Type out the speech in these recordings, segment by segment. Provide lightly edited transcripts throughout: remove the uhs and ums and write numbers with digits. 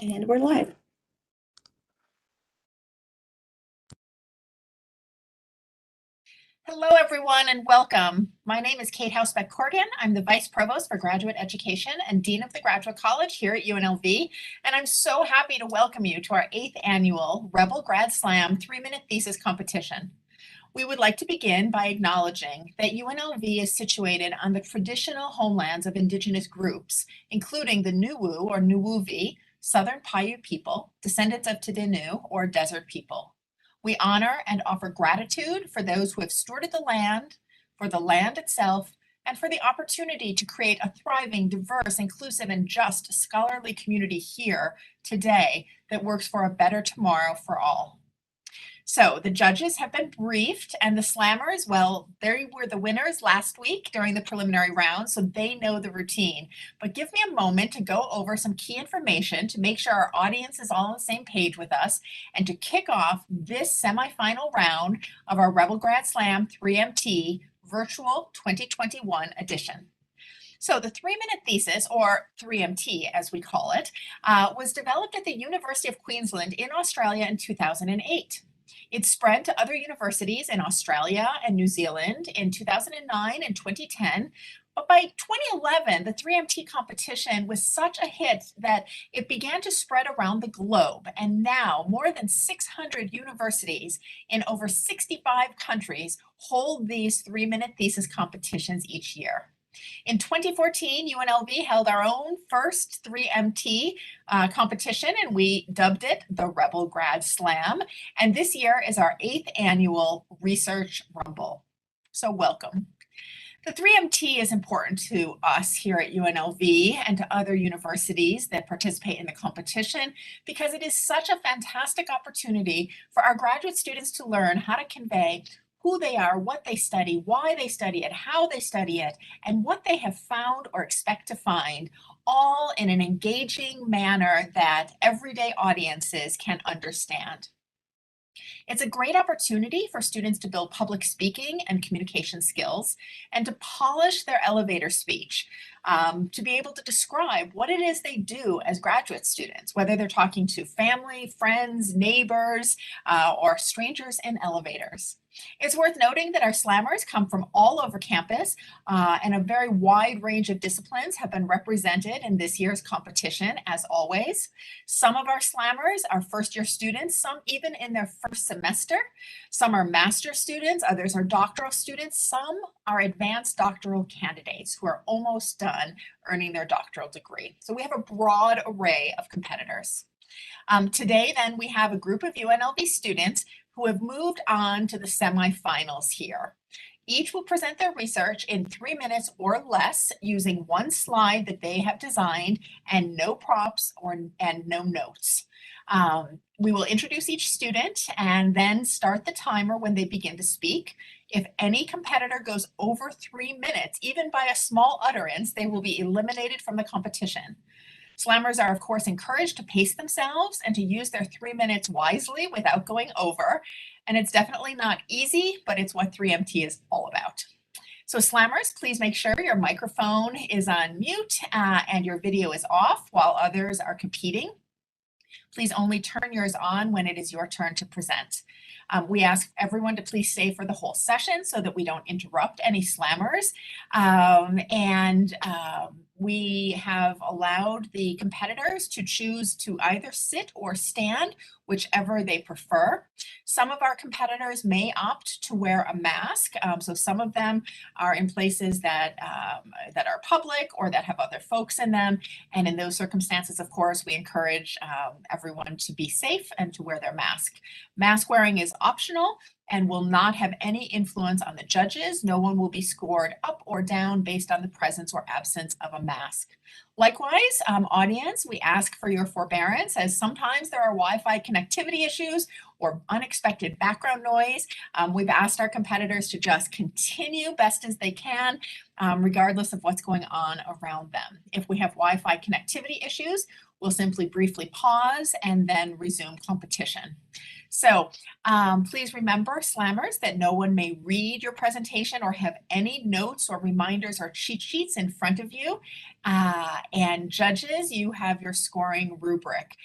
And we're live. Hello, everyone, and welcome. My name is Kate Hausbeck-Corrigan. I'm the Vice Provost for Graduate Education and Dean of the Graduate College here at UNLV, and I'm so happy to welcome you to our 8th annual Rebel Grad Slam 3-minute thesis competition. We would like to begin by acknowledging that UNLV is situated on the traditional homelands of Indigenous groups, including the Nuwu or Nuwuvi, Southern Paiute people, descendants of Tadinu or desert people. We honor and offer gratitude for those who have stewarded the land, for the land itself, and for the opportunity to create a thriving, diverse, inclusive, and just scholarly community here today that works for a better tomorrow for all. So the judges have been briefed, and the slammers, well, they were the winners last week during the preliminary round, so they know the routine. But give me a moment to go over some key information to make sure our audience is all on the same page with us and to kick off this semifinal round of our Rebel Grad Slam 3MT Virtual 2021 edition. So the 3-minute thesis, or 3MT as we call it, was developed at the University of Queensland in Australia in 2008. It spread to other universities in Australia and New Zealand in 2009 and 2010. But by 2011, the 3MT competition was such a hit that it began to spread around the globe. And now more than 600 universities in over 65 countries hold these 3-minute thesis competitions each year. In 2014, UNLV held our own first 3MT competition, and we dubbed it the Rebel Grad Slam. And this year is our 8th annual Research Rumble. So welcome. The 3MT is important to us here at UNLV and to other universities that participate in the competition because it is such a fantastic opportunity for our graduate students to learn how to convey who they are, what they study, why they study it, how they study it, and what they have found or expect to find, all in an engaging manner that everyday audiences can understand. It's a great opportunity for students to build public speaking and communication skills and to polish their elevator speech, to be able to describe what it is they do as graduate students, whether they're talking to family, friends, neighbors, or strangers in elevators. It's worth noting that our slammers come from all over campus, and a very wide range of disciplines have been represented in this year's competition, as always. Some of our slammers are first-year students, some even in their first semester. Some are master's students, others are doctoral students, some are advanced doctoral candidates who are almost done earning their doctoral degree. So we have a broad array of competitors. Today, then, we have a group of UNLV students who have moved on to the semifinals here. Each will present their research in 3 minutes or less using one slide that they have designed and no props and no notes. We will introduce each student and then start the timer when they begin to speak. If any competitor goes over 3 minutes, even by a small utterance, they will be eliminated from the competition. Slammers are, of course, encouraged to pace themselves and to use their 3 minutes wisely without going over. And it's definitely not easy, but it's what 3MT is all about. So slammers, please make sure your microphone is on mute and your video is off while others are competing. Please only turn yours on when it is your turn to present. We ask everyone to please stay for the whole session so that we don't interrupt any slammers. We have allowed the competitors to choose to either sit or stand, whichever they prefer. Some of our competitors may opt to wear a mask. So some of them are in places that are public or that have other folks in them. And in those circumstances, of course, we encourage everyone to be safe and to wear their mask. Mask wearing is optional and will not have any influence on the judges. No one will be scored up or down based on the presence or absence of a mask. Likewise, audience, we ask for your forbearance as sometimes there are Wi-Fi connectivity issues or unexpected background noise. We've asked our competitors to just continue best as they can, regardless of what's going on around them. If we have Wi-Fi connectivity issues, We'll simply briefly pause and then resume competition. So please remember, slammers, that no one may read your presentation or have any notes or reminders or cheat sheets in front of you. And judges, you have your scoring rubric.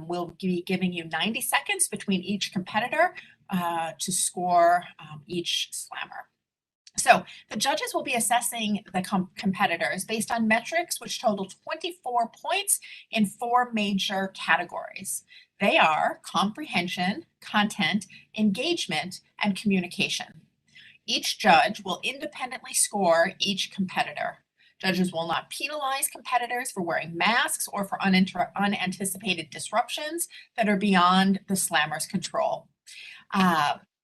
We'll be giving you 90 seconds between each competitor to score each slammer. So the judges will be assessing the competitors based on metrics which total 24 points in 4 major categories. They are comprehension, content, engagement, and communication. Each judge will independently score each competitor. Judges will not penalize competitors for wearing masks or for unanticipated disruptions that are beyond the slammer's control.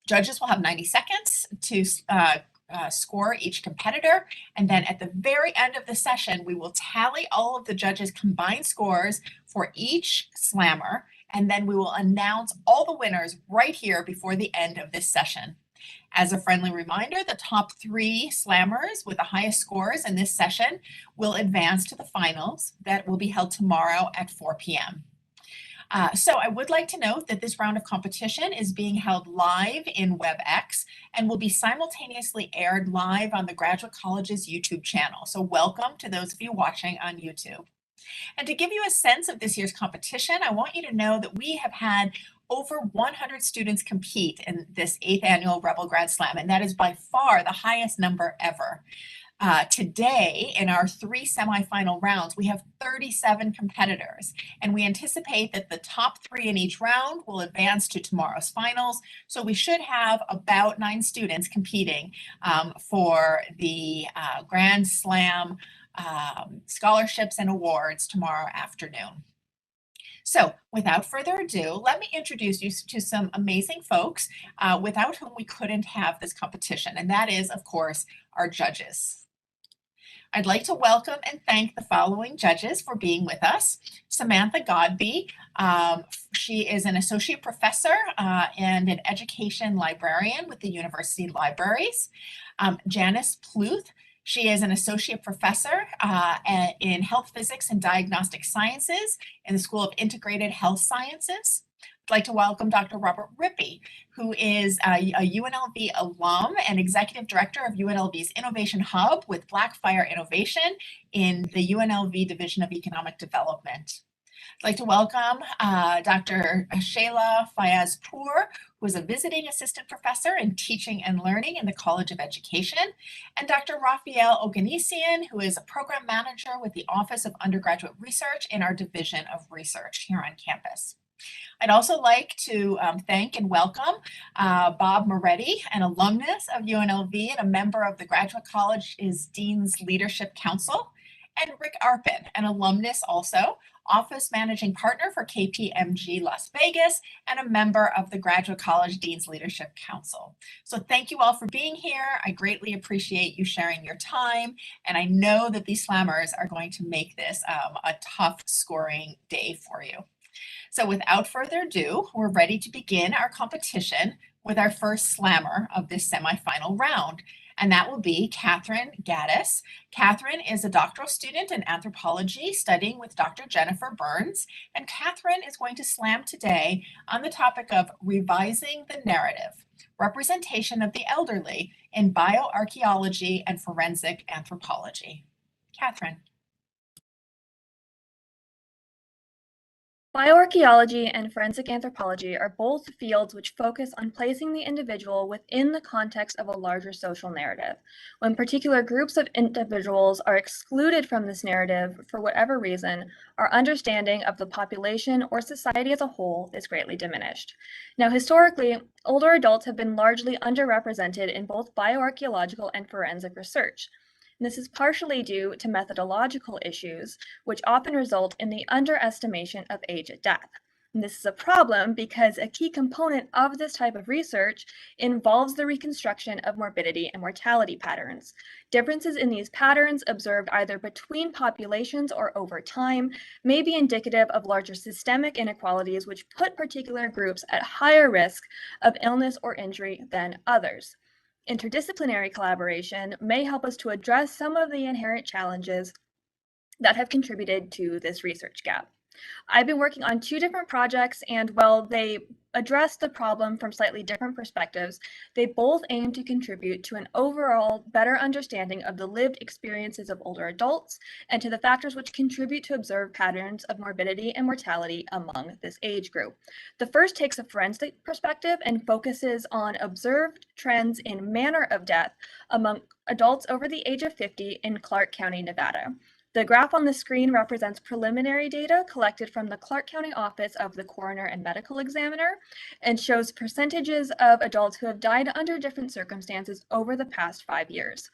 Judges will have 90 seconds to score each competitor, and then at the very end of the session, we will tally all of the judges' combined scores for each slammer, and then we will announce all the winners right here before the end of this session. As a friendly reminder, the top 3 slammers with the highest scores in this session will advance to the finals that will be held tomorrow at 4 p.m. So I would like to note that this round of competition is being held live in WebEx and will be simultaneously aired live on the Graduate College's YouTube channel. So welcome to those of you watching on YouTube. And to give you a sense of this year's competition, I want you to know that we have had over 100 students compete in this 8th annual Rebel Grad Slam, and that is by far the highest number ever. Today, in our 3 semifinal rounds, we have 37 competitors, and we anticipate that the top 3 in each round will advance to tomorrow's finals. So we should have about 9 students competing for the Grand Slam scholarships and awards tomorrow afternoon. So without further ado, let me introduce you to some amazing folks without whom we couldn't have this competition, and that is, of course, our judges. I'd like to welcome and thank the following judges for being with us. Samantha Godby, she is an associate professor and an education librarian with the University Libraries. Janice Pluth, she is an associate professor in health physics and diagnostic sciences in the School of Integrated Health Sciences. I'd like to welcome Dr. Robert Rippey, who is a UNLV alum and executive director of UNLV's Innovation Hub with Blackfire Innovation in the UNLV Division of Economic Development. I'd like to welcome Dr. Shayla Fayazpour, who is a visiting assistant professor in teaching and learning in the College of Education, and Dr. Raphael Oganesian, who is a program manager with the Office of Undergraduate Research in our Division of Research here on campus. I'd also like to thank and welcome Bob Moretti, an alumnus of UNLV and a member of the Graduate College's Dean's Leadership Council, and Rick Arpin, an alumnus also, Office Managing Partner for KPMG Las Vegas, and a member of the Graduate College Dean's Leadership Council. So thank you all for being here. I greatly appreciate you sharing your time, and I know that these slammers are going to make this a tough scoring day for you. So without further ado, we're ready to begin our competition with our first slammer of this semifinal round, and that will be Catherine Gaddis. Catherine is a doctoral student in anthropology studying with Dr. Jennifer Burns, and Catherine is going to slam today on the topic of revising the narrative, representation of the elderly in bioarchaeology and forensic anthropology. Catherine. Bioarchaeology and forensic anthropology are both fields which focus on placing the individual within the context of a larger social narrative. When particular groups of individuals are excluded from this narrative for whatever reason, our understanding of the population or society as a whole is greatly diminished. Now, historically, older adults have been largely underrepresented in both bioarchaeological and forensic research. This is partially due to methodological issues, which often result in the underestimation of age at death. And this is a problem because a key component of this type of research involves the reconstruction of morbidity and mortality patterns. Differences in these patterns observed either between populations or over time may be indicative of larger systemic inequalities which put particular groups at higher risk of illness or injury than others. Interdisciplinary collaboration may help us to address some of the inherent challenges that have contributed to this research gap. I've been working on two different projects, and while they address the problem from slightly different perspectives, they both aim to contribute to an overall better understanding of the lived experiences of older adults and to the factors which contribute to observed patterns of morbidity and mortality among this age group. The first takes a forensic perspective and focuses on observed trends in manner of death among adults over the age of 50 in Clark County, Nevada. The graph on the screen represents preliminary data collected from the Clark County Office of the Coroner and Medical Examiner and shows percentages of adults who have died under different circumstances over the past 5 years.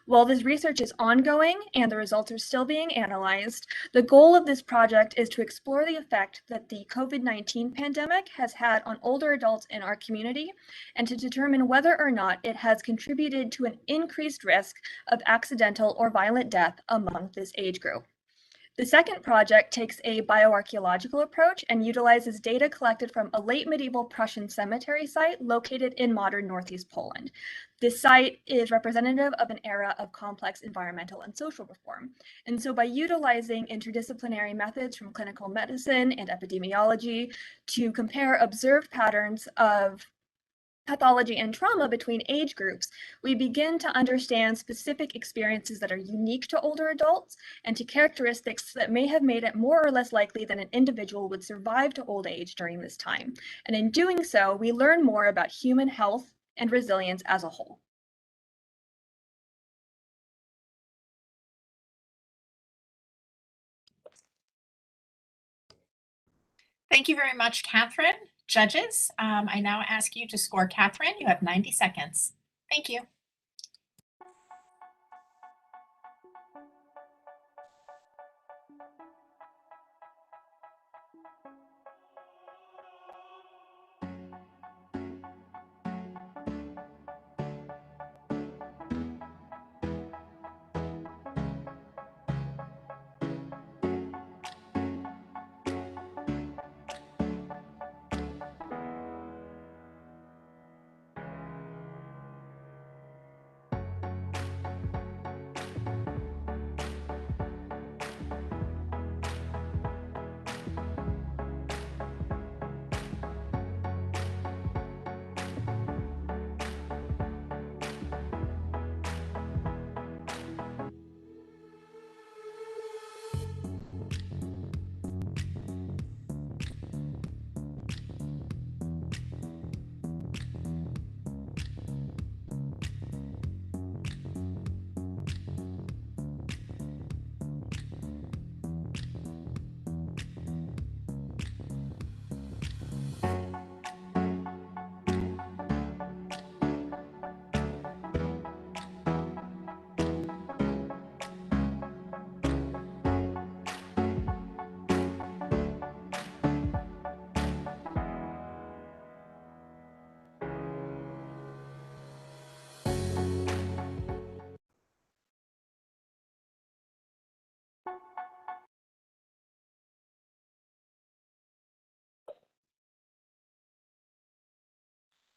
While this research is ongoing and the results are still being analyzed, the goal of this project is to explore the effect that the COVID-19 pandemic has had on older adults in our community and to determine whether or not it has contributed to an increased risk of accidental or violent death among this age group. The second project takes a bioarchaeological approach and utilizes data collected from a late medieval Prussian cemetery site located in modern Northeast Poland. This site is representative of an era of complex environmental and social reform. And so by utilizing interdisciplinary methods from clinical medicine and epidemiology to compare observed patterns of pathology and trauma between age groups, we begin to understand specific experiences that are unique to older adults and to characteristics that may have made it more or less likely that an individual would survive to old age during this time. And in doing so, we learn more about human health and resilience as a whole. Thank you very much, Catherine. Judges, I now ask you to score Catherine. You have 90 seconds. Thank you.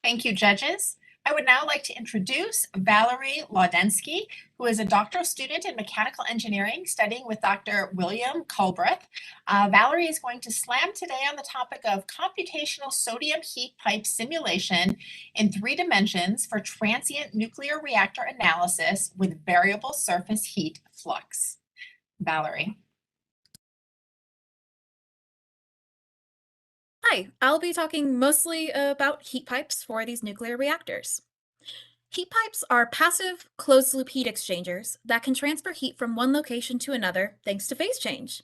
Thank you, judges. I would now like to introduce Valerie Laudensky, who is a doctoral student in mechanical engineering studying with Dr. William Culbreth. Valerie is going to slam today on the topic of computational sodium heat pipe simulation in 3 dimensions for transient nuclear reactor analysis with variable surface heat flux. Valerie. Hi, I'll be talking mostly about heat pipes for these nuclear reactors. Heat pipes are passive closed-loop heat exchangers that can transfer heat from one location to another thanks to phase change.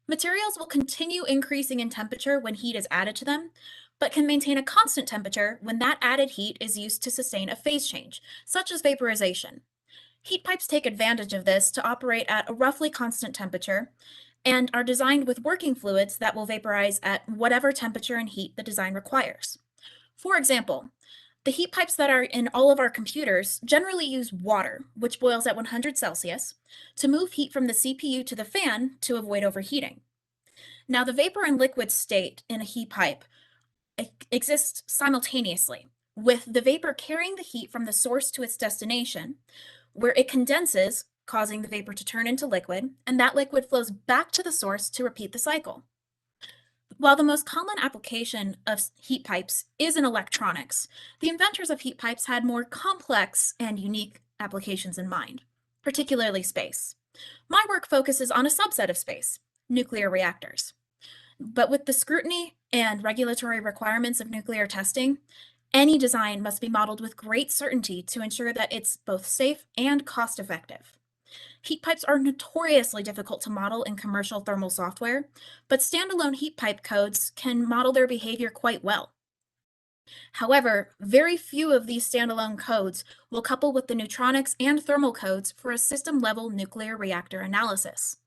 Materials will continue increasing in temperature when heat is added to them, but can maintain a constant temperature when that added heat is used to sustain a phase change, such as vaporization. Heat pipes take advantage of this to operate at a roughly constant temperature and are designed with working fluids that will vaporize at whatever temperature and heat the design requires. For example, the heat pipes that are in all of our computers generally use water, which boils at 100 Celsius, to move heat from the CPU to the fan to avoid overheating. Now, the vapor and liquid state in a heat pipe exists simultaneously, with the vapor carrying the heat from the source to its destination, where it condenses, causing the vapor to turn into liquid, and that liquid flows back to the source to repeat the cycle. While the most common application of heat pipes is in electronics, the inventors of heat pipes had more complex and unique applications in mind, particularly space. My work focuses on a subset of space, nuclear reactors. But with the scrutiny and regulatory requirements of nuclear testing, any design must be modeled with great certainty to ensure that it's both safe and cost effective. Heat pipes are notoriously difficult to model in commercial thermal software, but standalone heat pipe codes can model their behavior quite well. However, very few of these standalone codes will couple with the neutronics and thermal codes for a system-level nuclear reactor analysis.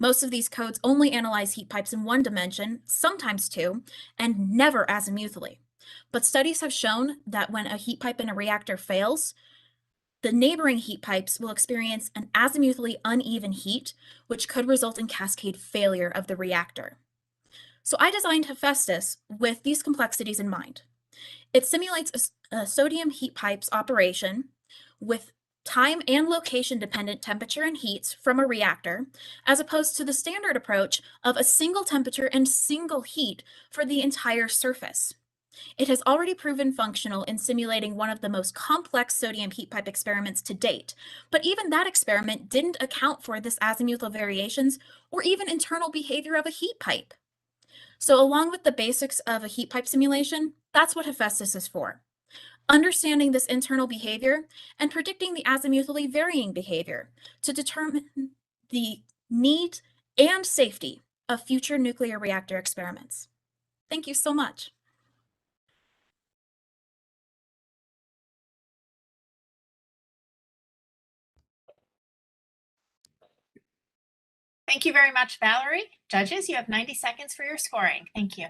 Most of these codes only analyze heat pipes in one dimension, sometimes two, and never azimuthally. But studies have shown that when a heat pipe in a reactor fails, the neighboring heat pipes will experience an azimuthally uneven heat, which could result in cascade failure of the reactor. So I designed Hephaestus with these complexities in mind. It simulates a sodium heat pipe's operation with time and location dependent temperature and heats from a reactor, as opposed to the standard approach of a single temperature and single heat for the entire surface. It has already proven functional in simulating one of the most complex sodium heat pipe experiments to date, but even that experiment didn't account for this azimuthal variations or even internal behavior of a heat pipe. So along with the basics of a heat pipe simulation, that's what Hephaestus is for. Understanding this internal behavior and predicting the azimuthally varying behavior to determine the need and safety of future nuclear reactor experiments. Thank you so much. Thank you very much, Valerie. Judges, you have 90 seconds for your scoring. Thank you.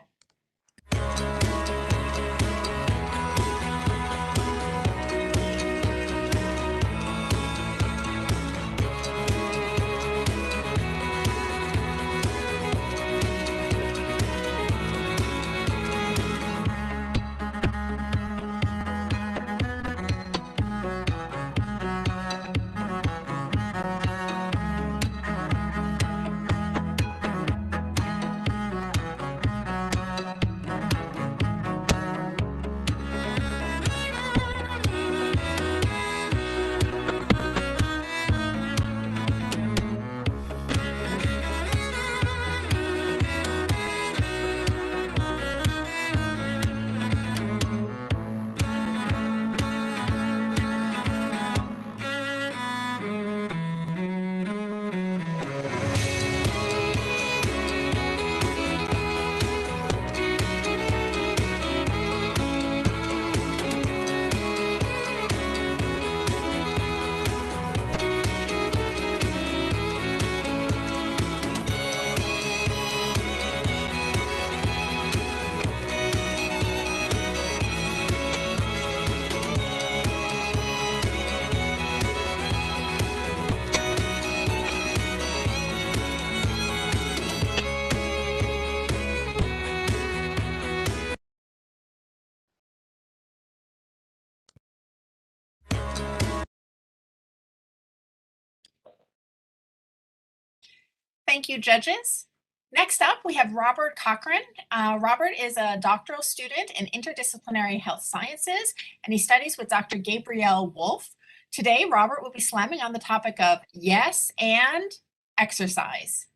Thank you, judges. Next up, we have Robert Cochran. Robert is a doctoral student in interdisciplinary health sciences, and he studies with Dr. Gabrielle Wolf. Today, Robert will be slamming on the topic of yes and exercise.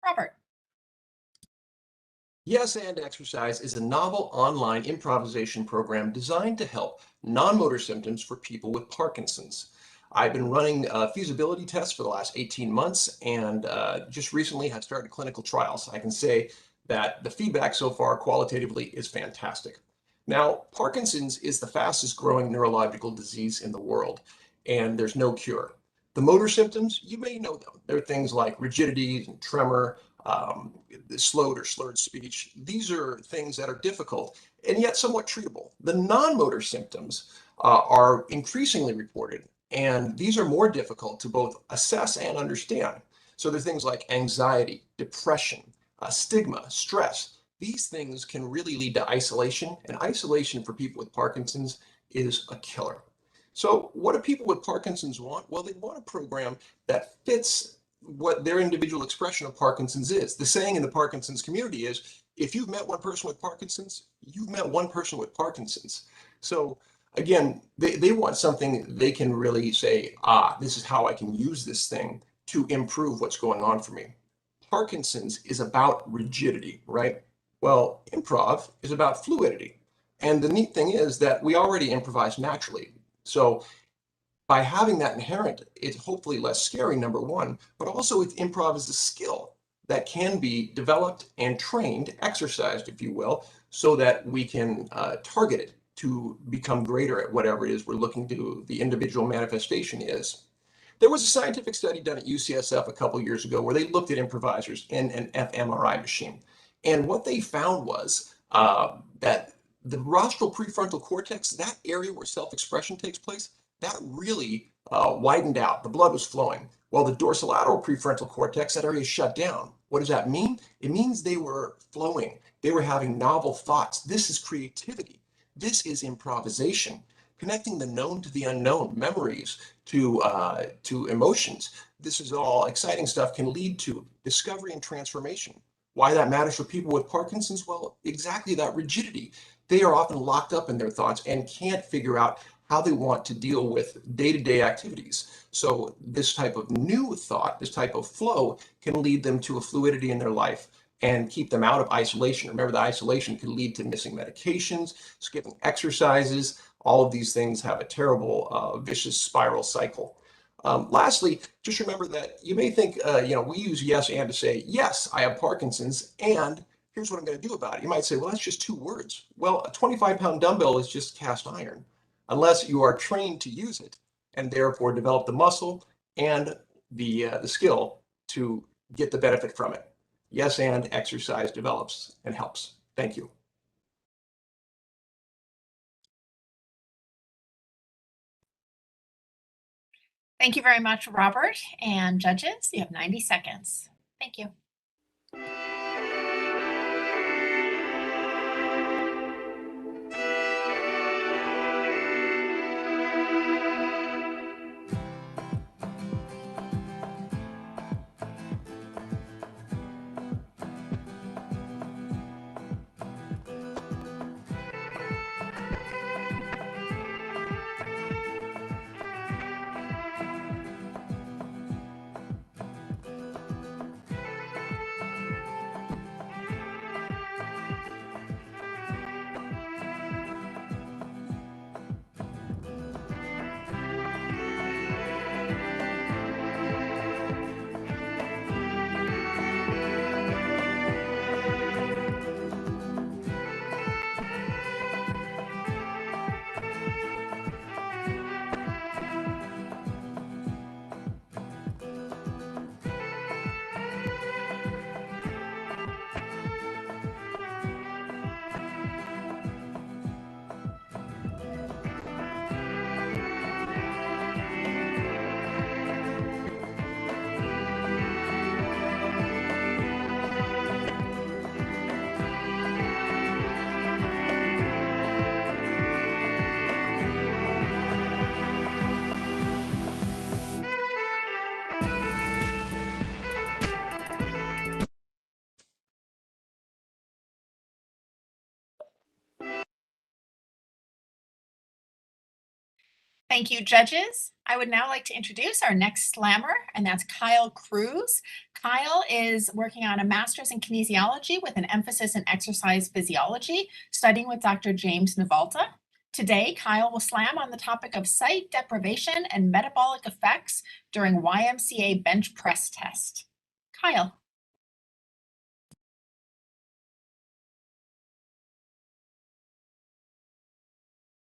Robert. Yes and Exercise is a novel online improvisation program designed to help non-motor symptoms for people with Parkinson's. I've been running feasibility tests for the last 18 months and just recently have started clinical trials. I can say that the feedback so far qualitatively is fantastic. Now, Parkinson's is the fastest growing neurological disease in the world, and there's no cure. The motor symptoms, you may know them. They're things like rigidity and tremor, slowed or slurred speech. These are things that are difficult and yet somewhat treatable. The non-motor symptoms are increasingly reported, and these are more difficult to both assess and understand. So there are things like anxiety, depression, stigma, stress. These things can really lead to isolation, and isolation for people with Parkinson's is a killer. So what do people with Parkinson's want? Well, they want a program that fits what their individual expression of Parkinson's is. The saying in the Parkinson's community is, if you've met one person with Parkinson's, you've met one person with Parkinson's. So again, they want something they can really say, this is how I can use this thing to improve what's going on for me. Parkinson's is about rigidity, right? Well, improv is about fluidity. And the neat thing is that we already improvise naturally. So by having that inherent, it's hopefully less scary, number one, but also improv is a skill that can be developed and trained, exercised, if you will, so that we can target it to become greater at whatever it is we're looking to, the individual manifestation is. There was a scientific study done at UCSF a couple years ago where they looked at improvisers in an fMRI machine. And what they found was that the rostral prefrontal cortex, that area where self-expression takes place, that really widened out. The blood was flowing. Well, the dorsolateral prefrontal cortex, that area shut down. What does that mean? It means they were flowing. They were having novel thoughts. This is creativity. This is improvisation, connecting the known to the unknown, memories to emotions. This is all exciting stuff, can lead to discovery and transformation. Why that matters for people with Parkinson's? Well, exactly that rigidity. They are often locked up in their thoughts and can't figure out how they want to deal with day-to-day activities. So this type of new thought, this type of flow can lead them to a fluidity in their life and keep them out of isolation. Remember, the isolation can lead to missing medications, skipping exercises. All of these things have a terrible vicious spiral cycle. Lastly, just remember that you may think, we use yes and to say, yes, I have Parkinson's, and here's what I'm going to do about it. You might say, well, that's just two words. Well, a 25-pound dumbbell is just cast iron, unless you are trained to use it and therefore develop the muscle and the skill to get the benefit from it. Yes, and exercise develops and helps. Thank you. Thank you very much, Robert. And judges, you have 90 seconds. Thank you. Thank you, judges. I would now like to introduce our next slammer, and that's Kyle Cruz. Kyle is working on a master's in kinesiology with an emphasis in exercise physiology, studying with Dr. James Navalta. Today, Kyle will slam on the topic of sight deprivation and metabolic effects during YMCA bench press test. Kyle.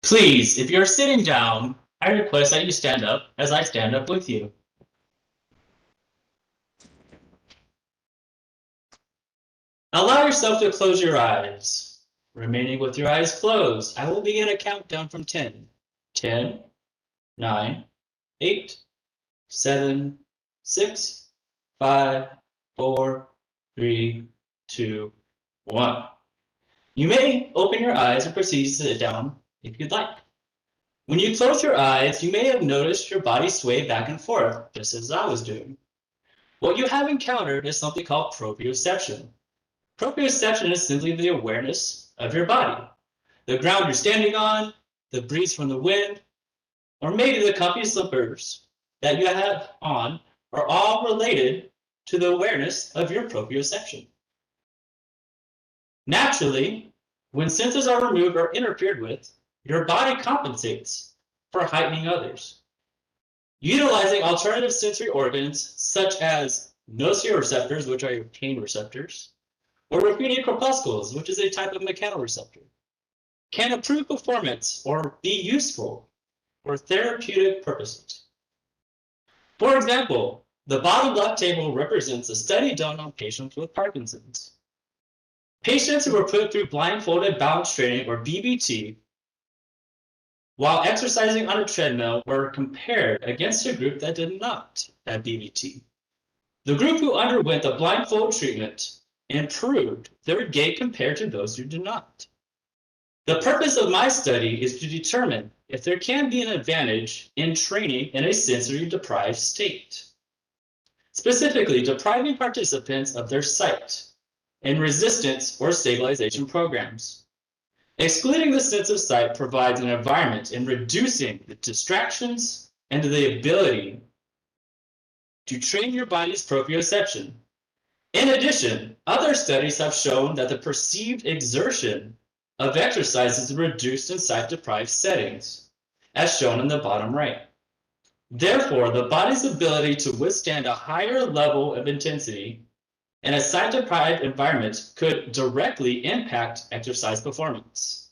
Please, if you're sitting down, I request that you stand up as I stand up with you. Allow yourself to close your eyes. Remaining with your eyes closed, I will begin a countdown from 10. 10, 9, 8, 7, 6, 5, 4, 3, 2, 1. You may open your eyes and proceed to sit down if you'd like. When you close your eyes, you may have noticed your body sway back and forth, just as I was doing. What you have encountered is something called proprioception. Proprioception is simply the awareness of your body. The ground you're standing on, the breeze from the wind, or maybe the comfy slippers that you have on are all related to the awareness of your proprioception. Naturally, when senses are removed or interfered with, your body compensates for heightening others. Utilizing alternative sensory organs such as nociceptors, which are your pain receptors, or raphidian corpuscles, which is a type of mechanoreceptor, can improve performance or be useful for therapeutic purposes. For example, the bottom left table represents a study done on patients with Parkinson's. Patients who were put through blindfolded balance training, or BBT, while exercising on a treadmill were compared against a group that did not have BBT. The group who underwent the blindfold treatment improved their gait compared to those who did not. The purpose of my study is to determine if there can be an advantage in training in a sensory deprived state, specifically depriving participants of their sight in resistance or stabilization programs. Excluding the sense of sight provides an environment in reducing the distractions and the ability to train your body's proprioception. In addition, other studies have shown that the perceived exertion of exercise is reduced in sight-deprived settings, as shown in the bottom right. Therefore, the body's ability to withstand a higher level of intensity in a sight-deprived environment could directly impact exercise performance.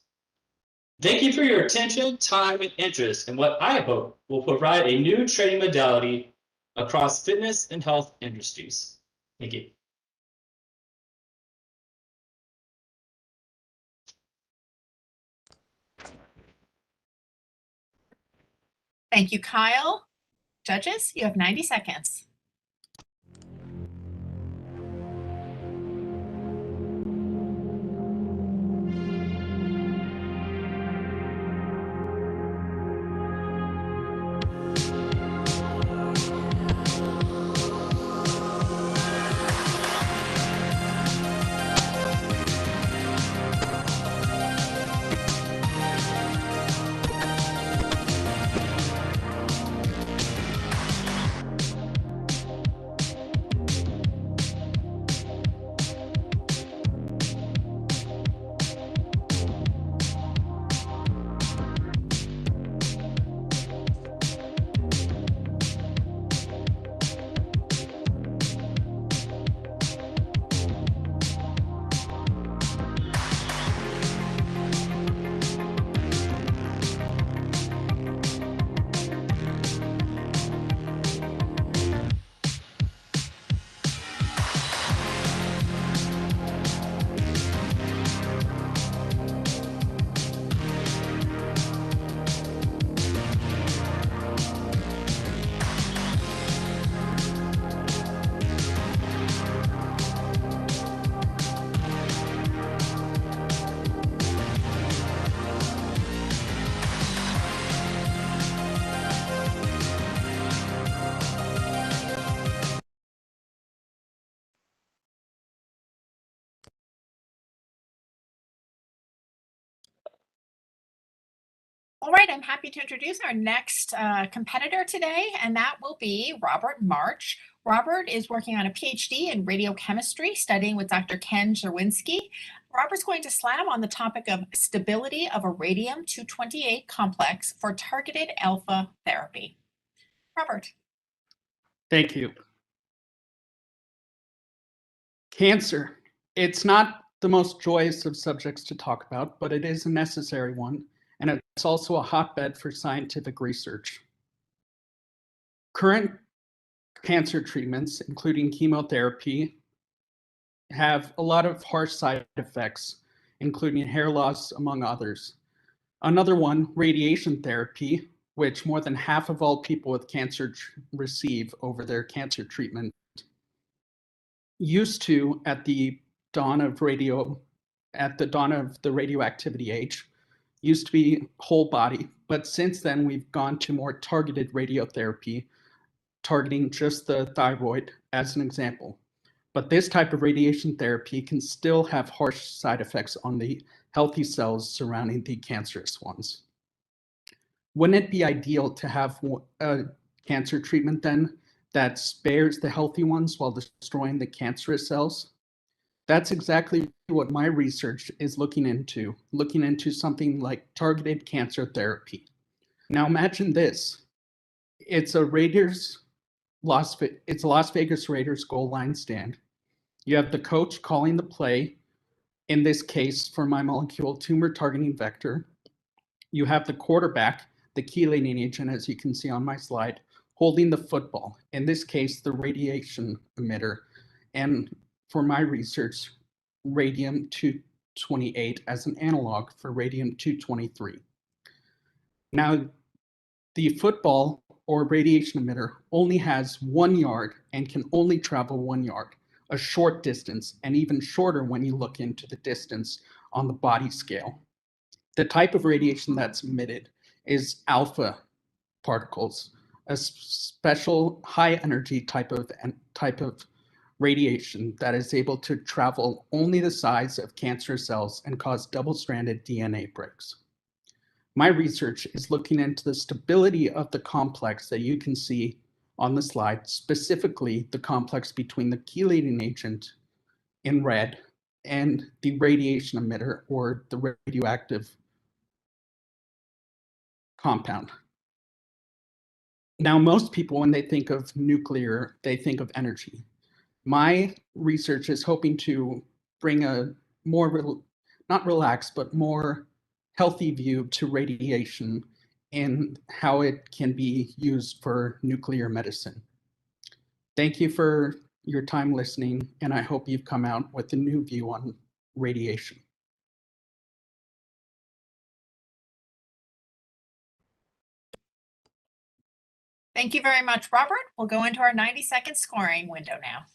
Thank you for your attention, time, and interest in what I hope will provide a new training modality across fitness and health industries. Thank you. Thank you, Kyle. Judges, you have 90 seconds. All right, I'm happy to introduce our next competitor today, and that will be Robert March. Robert is working on a PhD in radiochemistry, studying with Dr. Ken Czerwinski. Robert's going to slam on the topic of stability of a radium-228 complex for targeted alpha therapy. Robert. Thank you. Cancer. It's not the most joyous of subjects to talk about, but it is a necessary one, and it's also a hotbed for scientific research. Current cancer treatments, including chemotherapy, have a lot of harsh side effects, including hair loss, among others. Another one, radiation therapy, which more than half of all people with cancer receive over their cancer treatment, used to, at the dawn of the radioactivity age, used to be whole body, but since then we've gone to more targeted radiotherapy, targeting just the thyroid as an example. But this type of radiation therapy can still have harsh side effects on the healthy cells surrounding the cancerous ones. Wouldn't it be ideal to have a cancer treatment then that spares the healthy ones while destroying the cancerous cells? That's exactly what my research is looking into something like targeted cancer therapy. Now imagine this. It's a Las Vegas Raiders goal line stand. You have the coach calling the play, in this case for my molecule tumor targeting vector. You have the quarterback, the chelating agent, as you can see on my slide, holding the football, in this case the radiation emitter, and for my research, radium-228 as an analog for radium-223. Now, the football or radiation emitter only has 1 yard and can only travel 1 yard, a short distance, and even shorter when you look into the distance on the body scale. The type of radiation that's emitted is alpha particles, a special high energy type of radiation that is able to travel only the size of cancer cells and cause double-stranded DNA breaks. My research is looking into the stability of the complex that you can see on the slide, specifically the complex between the chelating agent in red and the radiation emitter or the radioactive compound. Now, most people, when they think of nuclear, they think of energy. My research is hoping to bring a more, not relaxed, but more healthy view to radiation and how it can be used for nuclear medicine. Thank you for your time listening, and I hope you've come out with a new view on radiation. Thank you very much, Robert. We'll go into our 90-second scoring window now.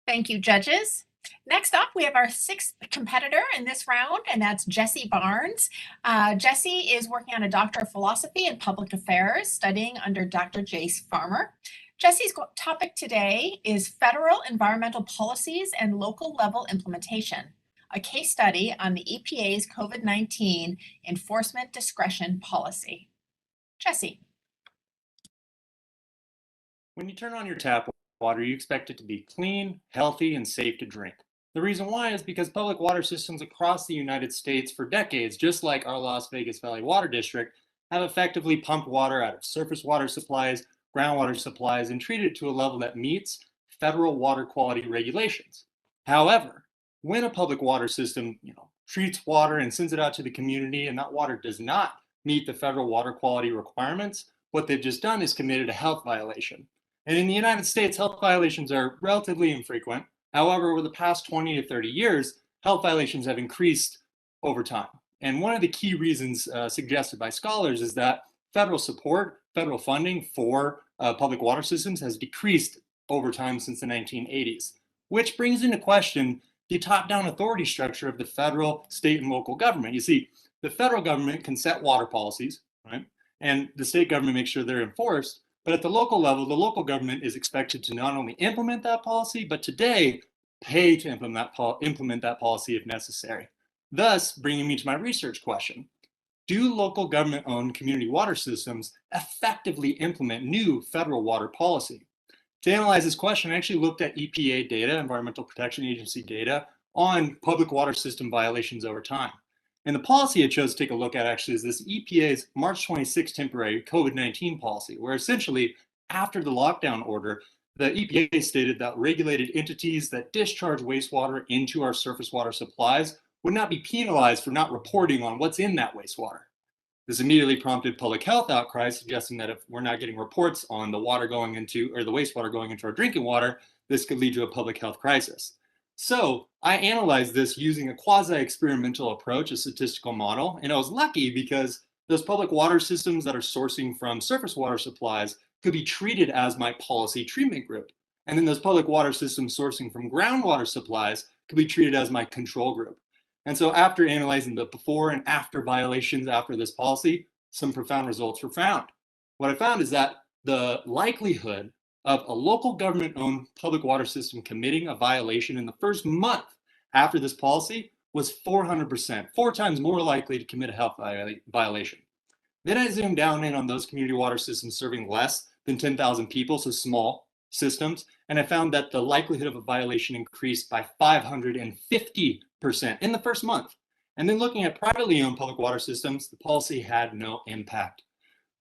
Thank you, judges. Next up, we have our sixth competitor in this round, and that's Jessie Barnes. Jessie is working on a Doctor of Philosophy in Public Affairs, studying under Dr. Jace Farmer. Jessie's topic today is Federal Environmental Policies and Local Level Implementation, a case study on the EPA's COVID-19 Enforcement Discretion Policy. Jessie. When you turn on your tap water, you expect it to be clean, healthy, and safe to drink. The reason why is because public water systems across the United States for decades, just like our Las Vegas Valley Water District, have effectively pumped water out of surface water supplies, groundwater supplies, and treated it to a level that meets federal water quality regulations. However, when a public water system, treats water and sends it out to the community, and that water does not meet the federal water quality requirements, what they've just done is committed a health violation. And in the United States, health violations are relatively infrequent. However, over the past 20 to 30 years, health violations have increased over time. And one of the key reasons suggested by scholars is that federal support, federal funding for public water systems has decreased over time since the 1980s, which brings into question the top-down authority structure of the federal, state, and local government. You see, the federal government can set water policies, right? And the state government makes sure they're enforced. But at the local level, the local government is expected to not only implement that policy, but today pay to implement that policy if necessary. Thus, bringing me to my research question. Do local government-owned community water systems effectively implement new federal water policy? To analyze this question, I actually looked at EPA data, Environmental Protection Agency data, on public water system violations over time. And the policy I chose to take a look at actually is this EPA's March 26 temporary COVID-19 policy, where essentially after the lockdown order, the EPA stated that regulated entities that discharge wastewater into our surface water supplies would not be penalized for not reporting on what's in that wastewater. This immediately prompted public health outcry, suggesting that if we're not getting reports on the water going into, or the wastewater going into our drinking water, this could lead to a public health crisis. So I analyzed this using a quasi-experimental approach, a statistical model, and I was lucky because those public water systems that are sourcing from surface water supplies could be treated as my policy treatment group. And then those public water systems sourcing from groundwater supplies could be treated as my control group. And so after analyzing the before and after violations after this policy, some profound results were found. What I found is that the likelihood of a local government-owned public water system committing a violation in the first month after this policy was 400%, 4 times more likely to commit a health violation. Then I zoomed down in on those community water systems serving less than 10,000 people, so small systems, and I found that the likelihood of a violation increased by 550% in the first month. And then looking at privately owned public water systems, the policy had no impact.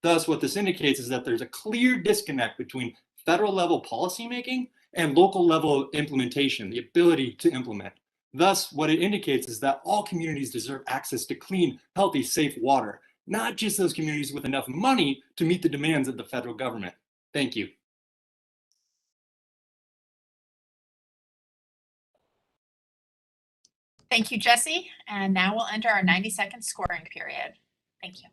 Thus, what this indicates is that there's a clear disconnect between federal level policymaking and local level implementation, the ability to implement. Thus, what it indicates is that all communities deserve access to clean, healthy, safe water, not just those communities with enough money to meet the demands of the federal government. Thank you. Thank you, Jesse. And now we'll enter our 90-second scoring period. Thank you.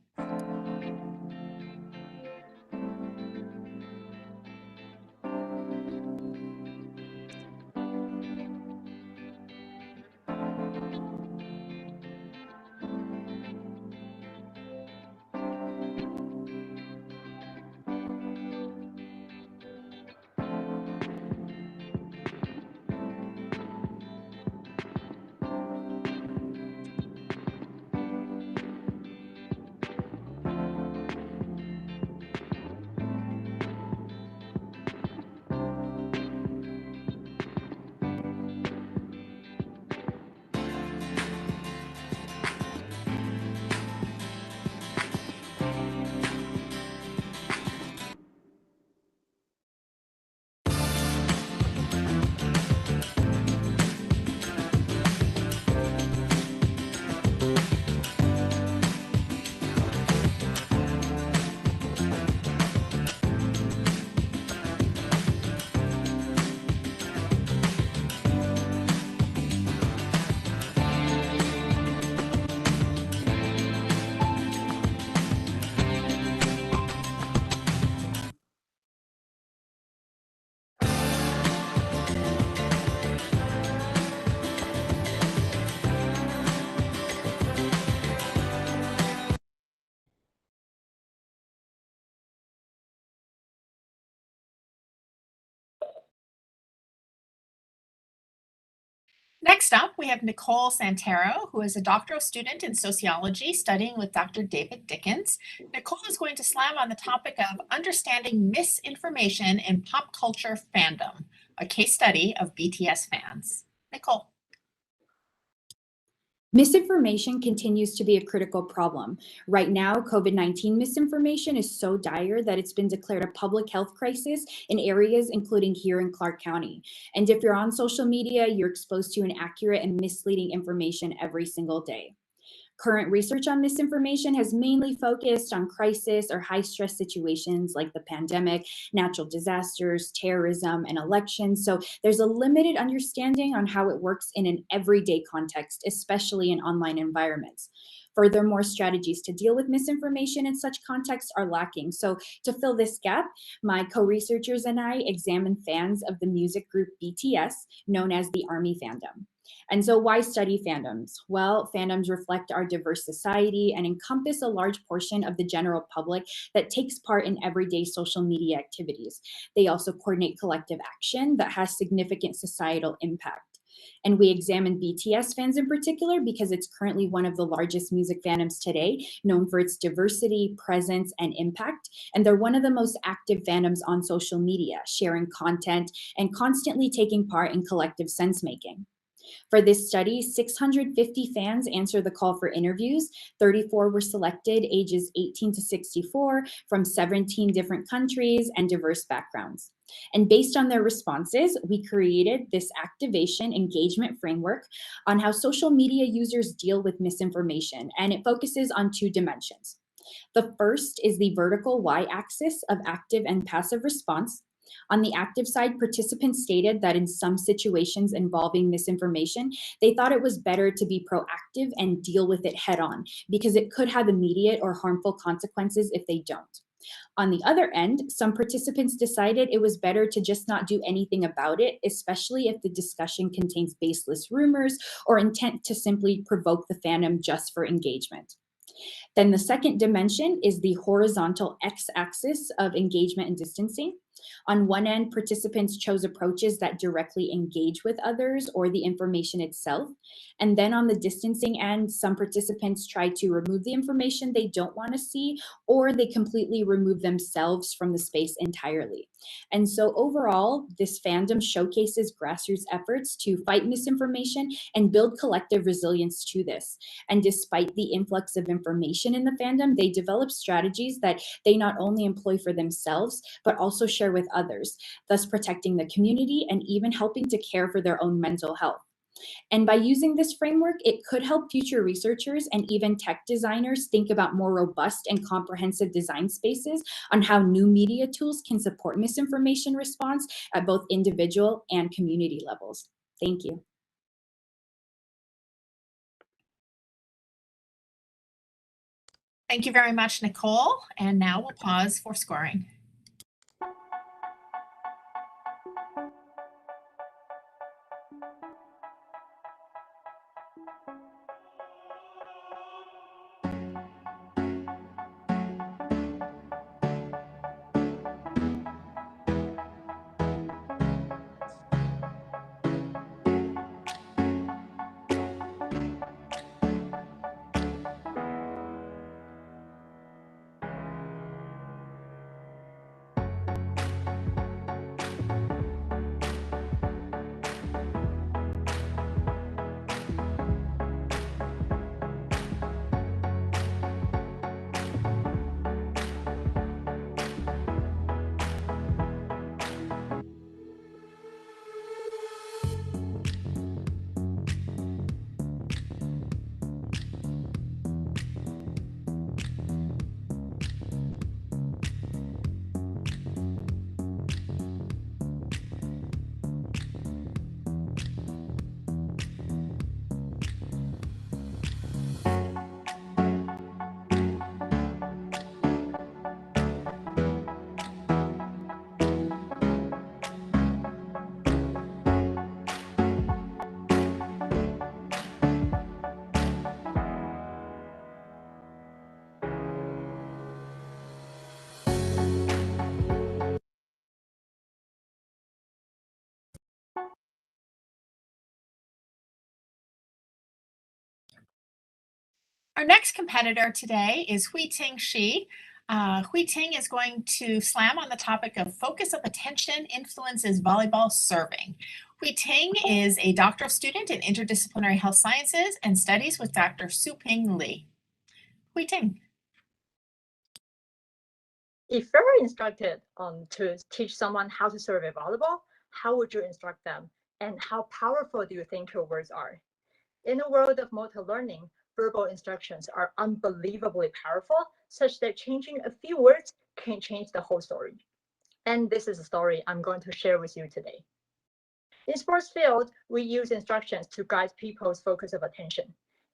Next up, we have Nicole Santero, who is a doctoral student in sociology studying with Dr. David Dickens. Nicole is going to slam on the topic of understanding misinformation in pop culture fandom, a case study of BTS fans. Nicole. Misinformation continues to be a critical problem. Right now, COVID-19 misinformation is so dire that it's been declared a public health crisis in areas including here in Clark County. And if you're on social media, you're exposed to inaccurate and misleading information every single day. Current research on misinformation has mainly focused on crisis or high-stress situations like the pandemic, natural disasters, terrorism, and elections. So there's a limited understanding on how it works in an everyday context, especially in online environments. Furthermore, strategies to deal with misinformation in such contexts are lacking. So to fill this gap, my co-researchers and I examined fans of the music group BTS, known as the ARMY fandom. And so why study fandoms? Well, fandoms reflect our diverse society and encompass a large portion of the general public that takes part in everyday social media activities. They also coordinate collective action that has significant societal impact. And we examined BTS fans in particular because it's currently one of the largest music fandoms today, known for its diversity, presence, and impact. And they're one of the most active fandoms on social media, sharing content and constantly taking part in collective sense-making. For this study, 650 fans answered the call for interviews. 34 were selected, ages 18 to 64, from 17 different countries and diverse backgrounds. And based on their responses, we created this activation engagement framework on how social media users deal with misinformation, and it focuses on 2 dimensions. The first is the vertical y-axis of active and passive response. On the active side, participants stated that in some situations involving misinformation, they thought it was better to be proactive and deal with it head on because it could have immediate or harmful consequences if they don't. On the other end, some participants decided it was better to just not do anything about it, especially if the discussion contains baseless rumors or intent to simply provoke the fandom just for engagement. Then the second dimension is the horizontal x-axis of engagement and distancing. On one end, participants chose approaches that directly engage with others or the information itself. And then on the distancing end, some participants try to remove the information they don't want to see, or they completely remove themselves from the space entirely. And so overall, this fandom showcases grassroots efforts to fight misinformation and build collective resilience to this. And despite the influx of information in the fandom, they develop strategies that they not only employ for themselves, but also share with others, thus protecting the community and even helping to care for their own mental health. And by using this framework, it could help future researchers and even tech designers think about more robust and comprehensive design spaces on how new media tools can support misinformation response at both individual and community levels. Thank you. Thank you very much, Nicole. And now we'll pause for scoring. Our next competitor today is Hui-Ting Shi. Hui-Ting is going to slam on the topic of focus of attention influences volleyball serving. Hui-Ting is a doctoral student in interdisciplinary health sciences and studies with Dr. Su-Ping Li. Hui-Ting. If you're instructed to teach someone how to serve a volleyball, how would you instruct them? And how powerful do you think your words are? In a world of motor learning, verbal instructions are unbelievably powerful, such that changing a few words can change the whole story. And this is a story I'm going to share with you today. In sports field, we use instructions to guide people's focus of attention.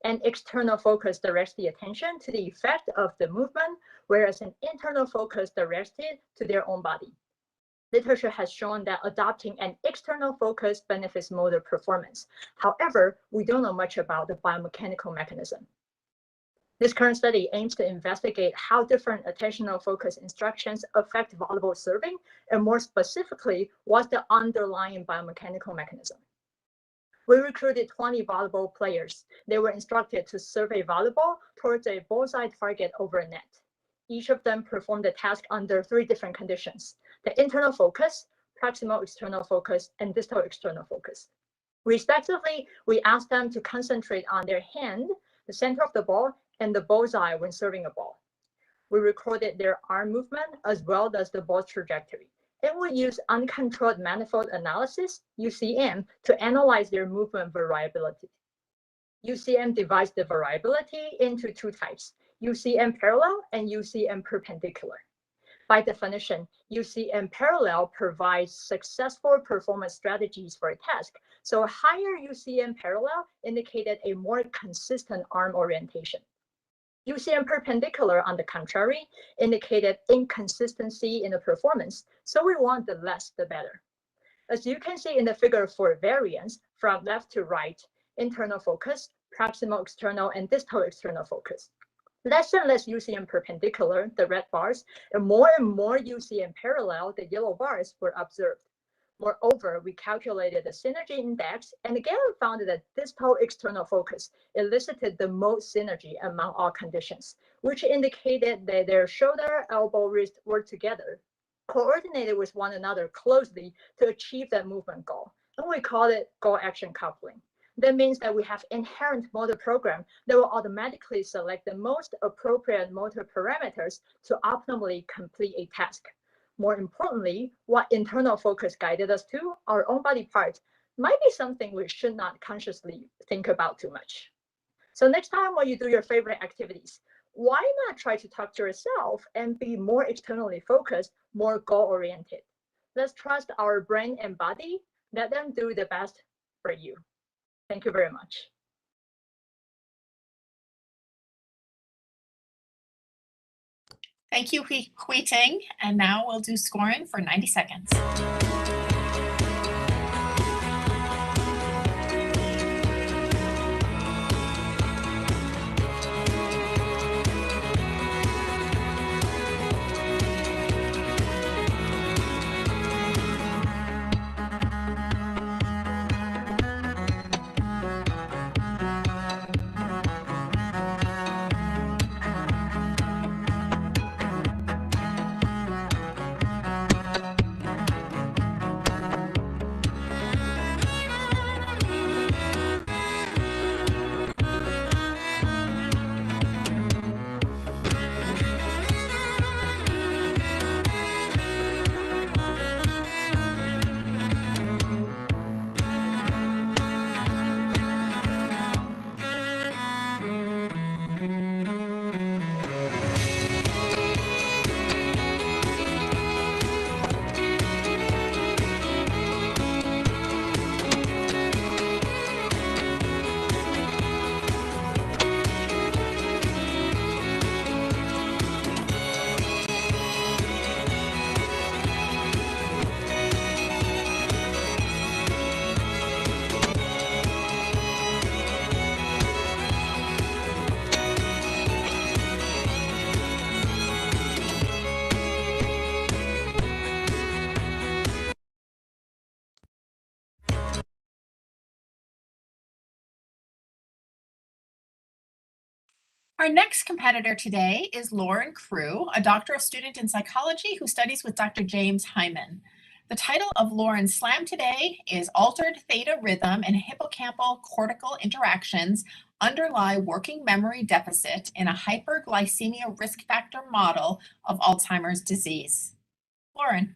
An external focus directs the attention to the effect of the movement, whereas an internal focus directs it to their own body. Literature has shown that adopting an external focus benefits motor performance. However, we don't know much about the biomechanical mechanism. This current study aims to investigate how different attentional focus instructions affect volleyball serving, and more specifically, what's the underlying biomechanical mechanism. We recruited 20 volleyball players. They were instructed to serve a volleyball towards a bullseye target over a net. Each of them performed the task under 3 different conditions: the internal focus, proximal external focus, and distal external focus. Respectively, we asked them to concentrate on their hand, the center of the ball, and the bullseye when serving a ball. We recorded their arm movement as well as the ball's trajectory. And we use uncontrolled manifold analysis, UCM, to analyze their movement variability. UCM divides the variability into 2 types: UCM parallel and UCM perpendicular. By definition, UCM parallel provides successful performance strategies for a task. So a higher UCM parallel indicated a more consistent arm orientation. UCM perpendicular, on the contrary, indicated inconsistency in the performance, so we want the less the better. As you can see in the figure for variance from left to right, internal focus, proximal external, and distal external focus. Less and less UCM perpendicular, the red bars, and more UCM parallel, the yellow bars, were observed. Moreover, we calculated the synergy index and again found that distal external focus elicited the most synergy among all conditions, which indicated that their shoulder, elbow, wrist were together, coordinated with one another closely to achieve that movement goal. And we call it goal-action coupling. That means that we have inherent motor program that will automatically select the most appropriate motor parameters to optimally complete a task. More importantly, what internal focus guided us to, our own body part, might be something we should not consciously think about too much. So next time when you do your favorite activities, why not try to talk to yourself and be more externally focused, more goal-oriented? Let's trust our brain and body, let them do the best for you. Thank you very much. Thank you, Hui Ting. And now we'll do scoring for 90 seconds. Our next competitor today is Lauren Crew, a doctoral student in psychology who studies with Dr. James Hyman. The title of Lauren's slam today is Altered Theta Rhythm and Hippocampal Cortical Interactions Underlie Working Memory Deficit in a Hyperglycemia Risk Factor Model of Alzheimer's Disease. Lauren.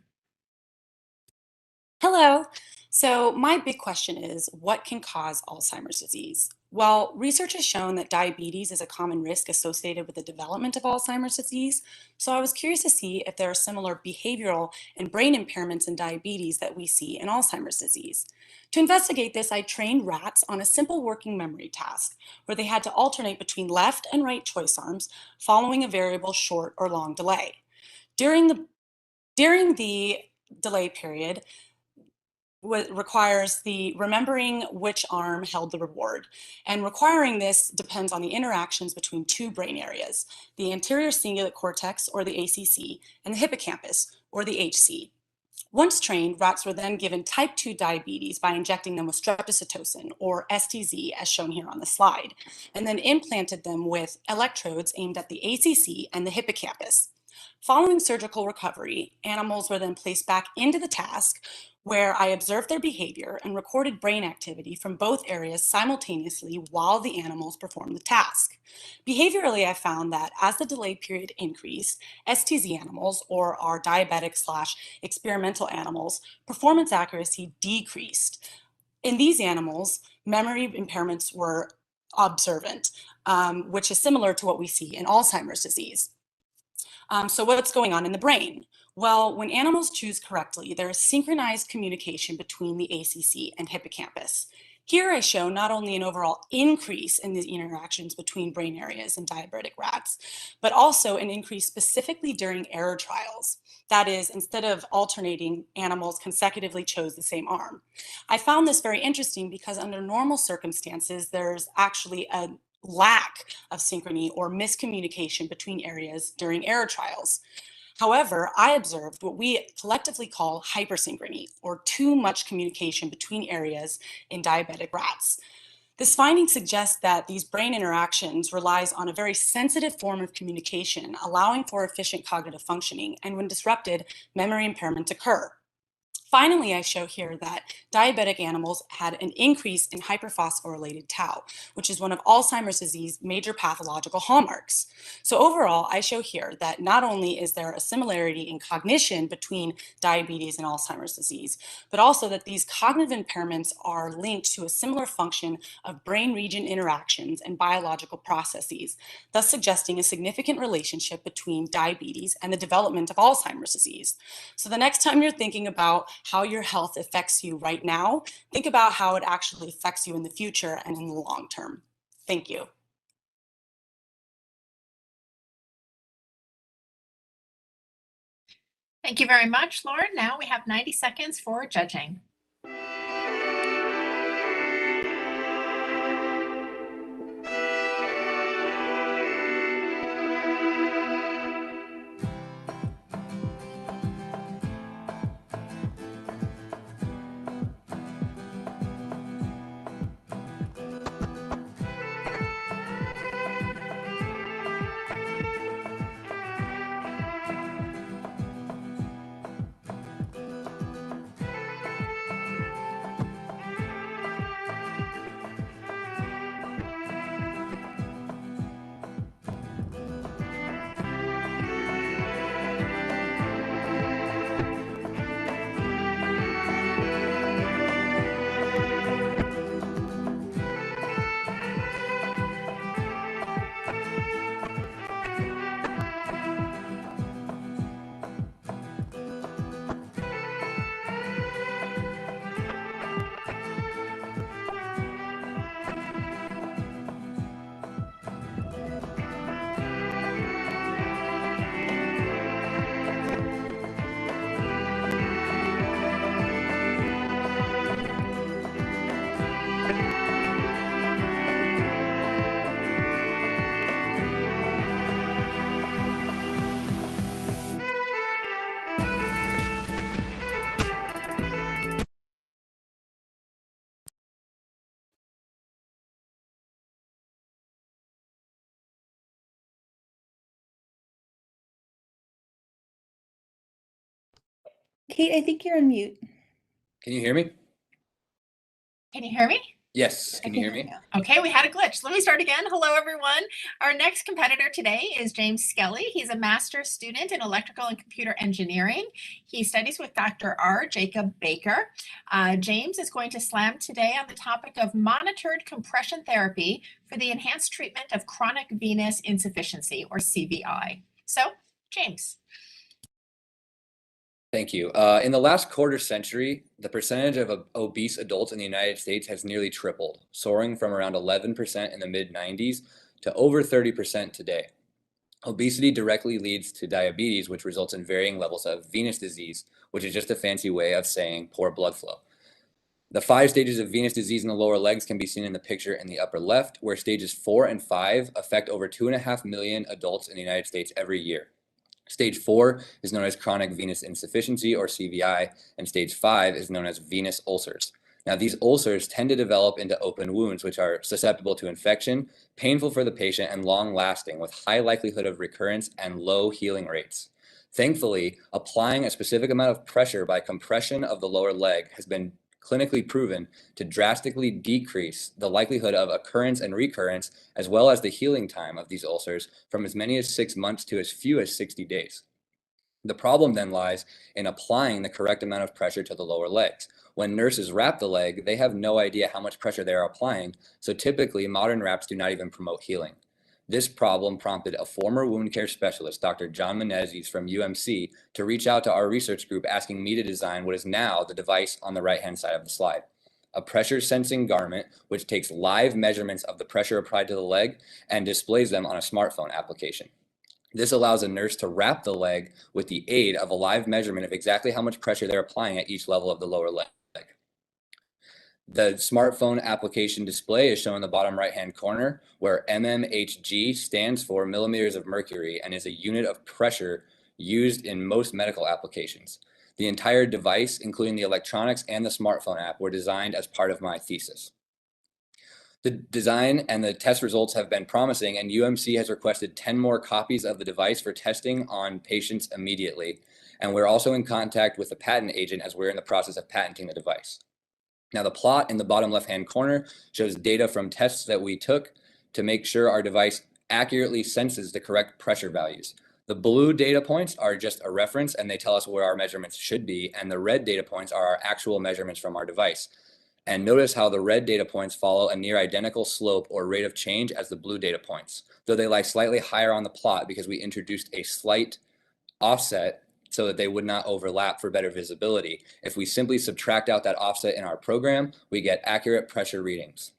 Hello. So my big question is, what can cause Alzheimer's disease? Well, research has shown that diabetes is a common risk associated with the development of Alzheimer's disease. So I was curious to see if there are similar behavioral and brain impairments in diabetes that we see in Alzheimer's disease. To investigate this, I trained rats on a simple working memory task where they had to alternate between left and right choice arms following a variable short or long delay. During the delay period, what requires the remembering which arm held the reward. And requiring this depends on the interactions between two brain areas, the anterior cingulate cortex, or the ACC, and the hippocampus, or the HC. Once trained, rats were then given type 2 diabetes by injecting them with streptozotocin, or STZ, as shown here on the slide, and then implanted them with electrodes aimed at the ACC and the hippocampus. Following surgical recovery, animals were then placed back into the task where I observed their behavior and recorded brain activity from both areas simultaneously while the animals performed the task. Behaviorally, I found that as the delay period increased, STZ animals, or our diabetic/experimental animals, performance accuracy decreased. In these animals, memory impairments were observant, which is similar to what we see in Alzheimer's disease. So what's going on in the brain? Well, when animals choose correctly, there is synchronized communication between the ACC and hippocampus. Here I show not only an overall increase in the interactions between brain areas in diabetic rats, but also an increase specifically during error trials. That is, instead of alternating, animals consecutively chose the same arm. I found this very interesting because under normal circumstances, there's actually a lack of synchrony or miscommunication between areas during error trials. However, I observed what we collectively call hypersynchrony, or too much communication between areas in diabetic rats. This finding suggests that these brain interactions relies on a very sensitive form of communication, allowing for efficient cognitive functioning, and when disrupted, memory impairments occur. Finally, I show here that diabetic animals had an increase in hyperphosphorylated tau, which is one of Alzheimer's disease major pathological hallmarks. So overall, I show here that not only is there a similarity in cognition between diabetes and Alzheimer's disease, but also that these cognitive impairments are linked to a similar function of brain region interactions and biological processes, thus suggesting a significant relationship between diabetes and the development of Alzheimer's disease. So the next time you're thinking about how your health affects you right now, think about how it actually affects you in the future and in the long term. Thank you. Thank you very much, Lauren. Now we have 90 seconds for judging. Kate, I think you're on mute. Can you hear me? Can you hear me? Yes, can you hear me? Okay, we had a glitch. Let me start again. Hello, everyone. Our next competitor today is James Skelly. He's a master's student in electrical and computer engineering. He studies with Dr. R. Jacob Baker. James is going to slam today on the topic of monitored compression therapy for the enhanced treatment of chronic venous insufficiency, or CVI. So, James. Thank you. In the last quarter century, the percentage of obese adults in the United States has nearly tripled, soaring from around 11% in the mid-90s to over 30% today. Obesity directly leads to diabetes, which results in varying levels of venous disease, which is just a fancy way of saying poor blood flow. The 5 stages of venous disease in the lower legs can be seen in the picture in the upper left, where stages 4 and 5 affect over 2.5 million adults in the United States every year. Stage 4 is known as chronic venous insufficiency, or CVI, and stage 5 is known as venous ulcers. Now, these ulcers tend to develop into open wounds, which are susceptible to infection, painful for the patient, and long-lasting, with high likelihood of recurrence and low healing rates. Thankfully, applying a specific amount of pressure by compression of the lower leg has been clinically proven to drastically decrease the likelihood of occurrence and recurrence, as well as the healing time of these ulcers from as many as 6 months to as few as 60 days. The problem then lies in applying the correct amount of pressure to the lower legs. When nurses wrap the leg, they have no idea how much pressure they are applying, so typically modern wraps do not even promote healing. This problem prompted a former wound care specialist, Dr. John Menezes from UMC, to reach out to our research group asking me to design what is now the device on the right-hand side of the slide. A pressure sensing garment which takes live measurements of the pressure applied to the leg and displays them on a smartphone application. This allows a nurse to wrap the leg with the aid of a live measurement of exactly how much pressure they're applying at each level of the lower leg. The smartphone application display is shown in the bottom right-hand corner, where mmHg stands for millimeters of mercury and is a unit of pressure used in most medical applications. The entire device, including the electronics and the smartphone app, were designed as part of my thesis. The design and the test results have been promising, and UMC has requested 10 more copies of the device for testing on patients immediately. And we're also in contact with the patent agent as we're in the process of patenting the device. Now, the plot in the bottom left-hand corner shows data from tests that we took to make sure our device accurately senses the correct pressure values. The blue data points are just a reference, and they tell us where our measurements should be, and the red data points are our actual measurements from our device. And notice how the red data points follow a near identical slope or rate of change as the blue data points, though they lie slightly higher on the plot because we introduced a slight offset so that they would not overlap for better visibility. If we simply subtract out that offset in our program, we get accurate pressure readings.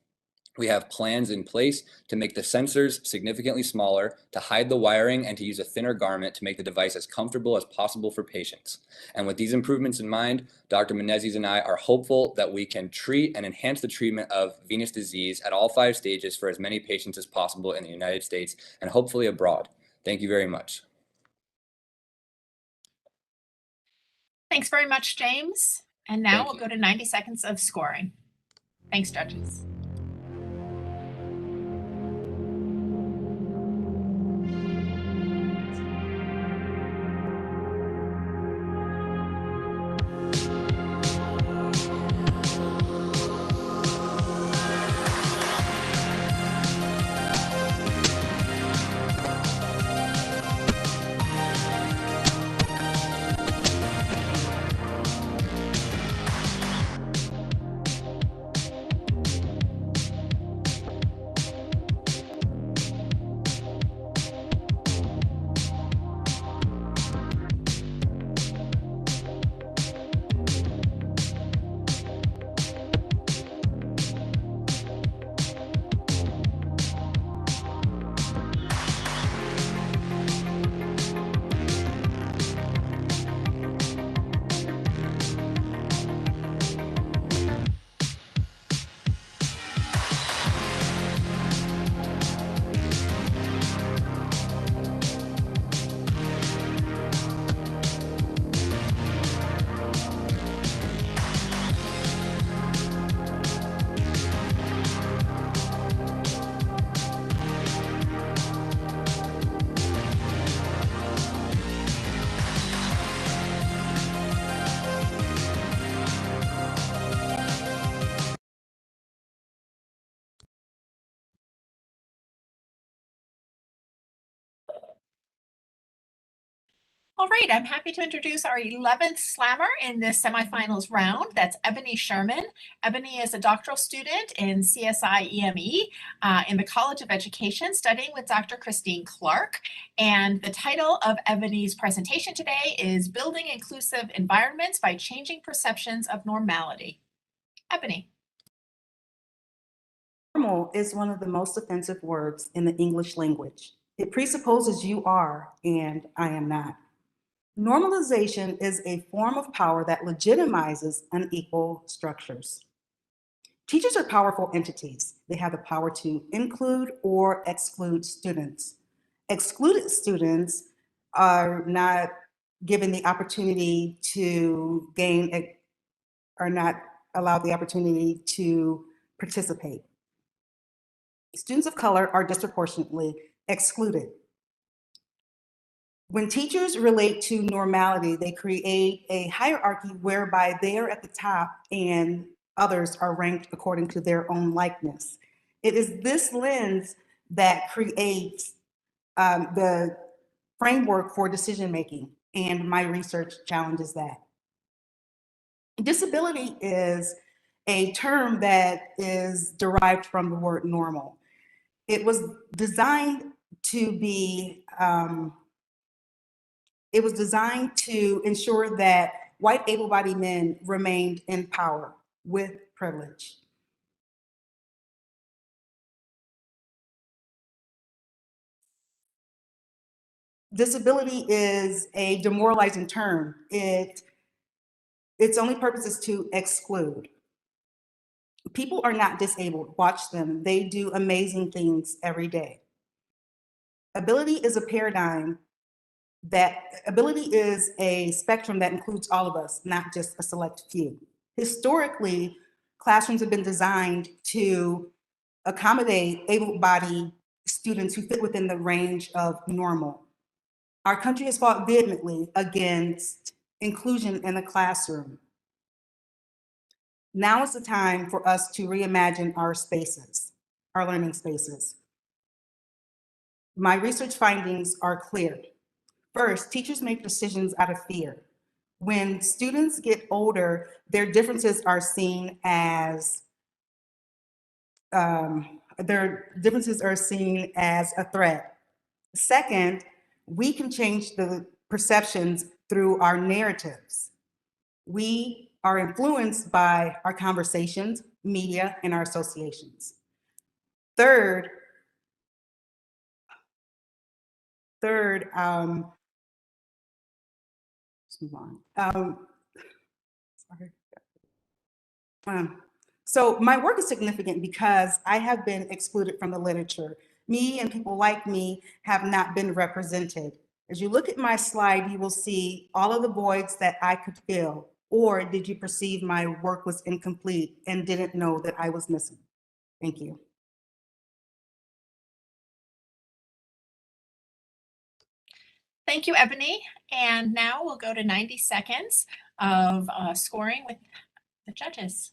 We have plans in place to make the sensors significantly smaller, to hide the wiring, and to use a thinner garment to make the device as comfortable as possible for patients. And with these improvements in mind, Dr. Menezes and I are hopeful that we can treat and enhance the treatment of venous disease at all 5 stages for as many patients as possible in the United States and hopefully abroad. Thank you very much. Thanks very much, James. And now we'll go to 90 seconds of scoring. Thanks, judges. All right, I'm happy to introduce our 11th slammer in this semifinals round. That's Ebony Sherman. Ebony is a doctoral student in CSI EME in the College of Education, studying with Dr. Christine Clark. And the title of Ebony's presentation today is Building Inclusive Environments by Changing Perceptions of Normality. Ebony. Normal is one of the most offensive words in the English language. It presupposes you are and I am not. Normalization is a form of power that legitimizes unequal structures. Teachers are powerful entities. They have the power to include or exclude students. Excluded students are not given the opportunity to are not allowed the opportunity to participate. Students of color are disproportionately excluded. When teachers relate to normality, they create a hierarchy whereby they are at the top and others are ranked according to their own likeness. It is this lens that creates the framework for decision-making, and my research challenges that. Disability is a term that is derived from the word normal. It was designed to be ensure that white able-bodied men remained in power with privilege. Disability is a demoralizing term. Its only purpose is to exclude. People are not disabled. Watch them. They do amazing things every day. Ability is a paradigm ability is a spectrum that includes all of us, not just a select few. Historically, classrooms have been designed to accommodate able-bodied students who fit within the range of normal. Our country has fought vehemently against inclusion in the classroom. Now is the time for us to reimagine our spaces, our learning spaces. My research findings are clear. First, teachers make decisions out of fear. When students get older, their differences are seen as a threat. Second, we can change the perceptions through our narratives. We are influenced by our conversations, media, and our associations. Third, let's move on. So my work is significant because I have been excluded from the literature. Me and people like me have not been represented. As you look at my slide, you will see all of the voids that I could fill. Or did you perceive my work was incomplete and didn't know that I was missing? Thank you. Thank you, Ebony. And now we'll go to 90 seconds of scoring with the judges.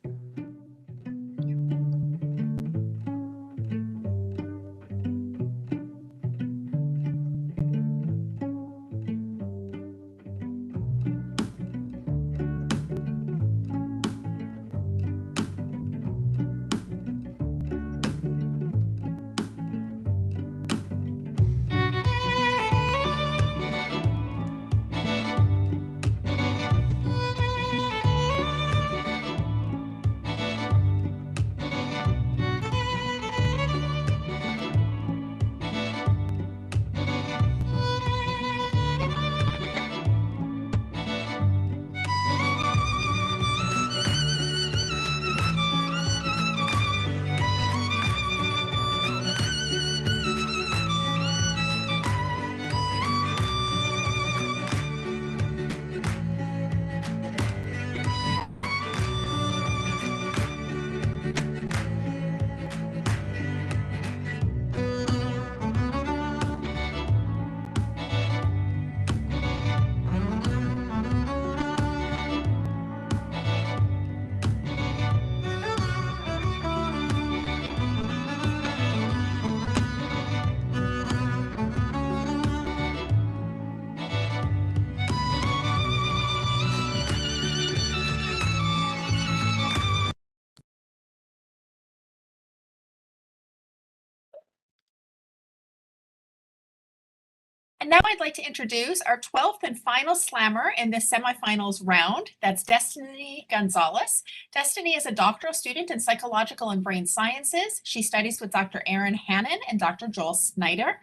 And now I'd like to introduce our 12th and final slammer in this semifinals round. That's Destiny Gonzalez. Destiny is a doctoral student in psychological and brain sciences. She studies with Dr. Erin Hannon and Dr. Joel Snyder.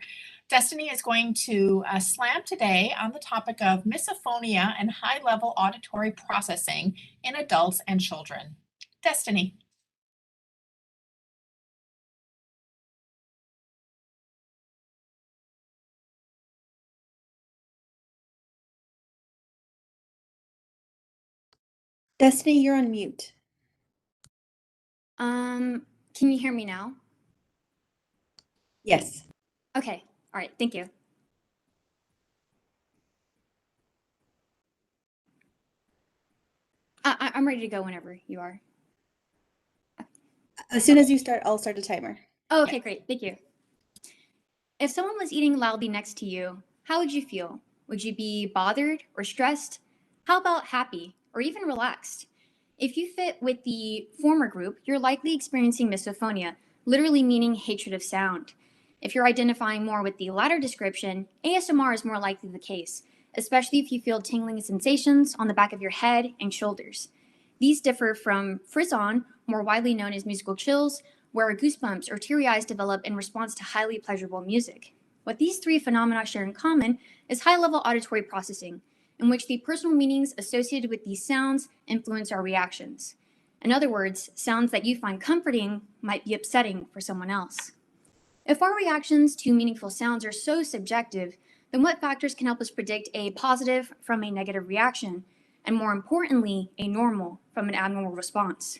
Destiny is going to slam today on the topic of misophonia and high-level auditory processing in adults and children. Destiny. Destiny, you're on mute. Can you hear me now? Yes. Okay, all right, thank you. I'm ready to go whenever you are. As soon as you start, I'll start the timer. Oh, okay, great, thank you. If someone was eating loudly next to you, how would you feel? Would you be bothered or stressed? How about happy or even relaxed? If you fit with the former group, you're likely experiencing misophonia, literally meaning hatred of sound. If you're identifying more with the latter description, ASMR is more likely the case, especially if you feel tingling sensations on the back of your head and shoulders. These differ from frisson, more widely known as musical chills, where goosebumps or teary eyes develop in response to highly pleasurable music. What these three phenomena share in common is high-level auditory processing, in which the personal meanings associated with these sounds influence our reactions. In other words, sounds that you find comforting might be upsetting for someone else. If our reactions to meaningful sounds are so subjective, then what factors can help us predict a positive from a negative reaction, and more importantly, a normal from an abnormal response?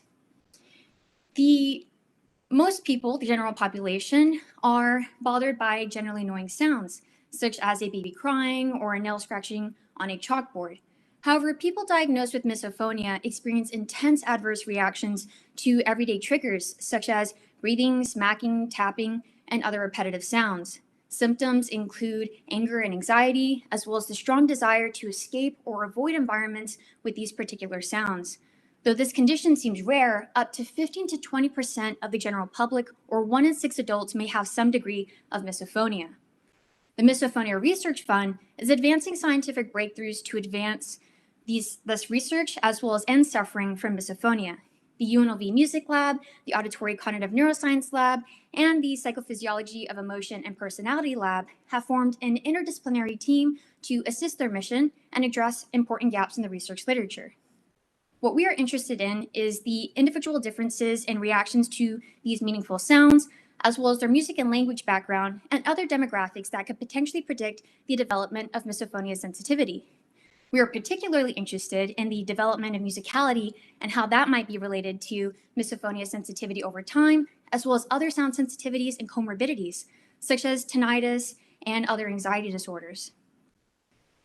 Most people, the general population, are bothered by generally annoying sounds, such as a baby crying or a nail scratching on a chalkboard. However, people diagnosed with misophonia experience intense adverse reactions to everyday triggers, such as breathing, smacking, tapping, and other repetitive sounds. Symptoms include anger and anxiety, as well as the strong desire to escape or avoid environments with these particular sounds. Though this condition seems rare, up to 15 to 20% of the general public, or 1 in 6 adults, may have some degree of misophonia. The Misophonia Research Fund is advancing scientific breakthroughs to advance this research, as well as end suffering from misophonia. The UNLV Music Lab, the Auditory Cognitive Neuroscience Lab, and the Psychophysiology of Emotion and Personality Lab have formed an interdisciplinary team to assist their mission and address important gaps in the research literature. What we are interested in is the individual differences in reactions to these meaningful sounds, as well as their music and language background and other demographics that could potentially predict the development of misophonia sensitivity. We are particularly interested in the development of musicality and how that might be related to misophonia sensitivity over time, as well as other sound sensitivities and comorbidities, such as tinnitus and other anxiety disorders.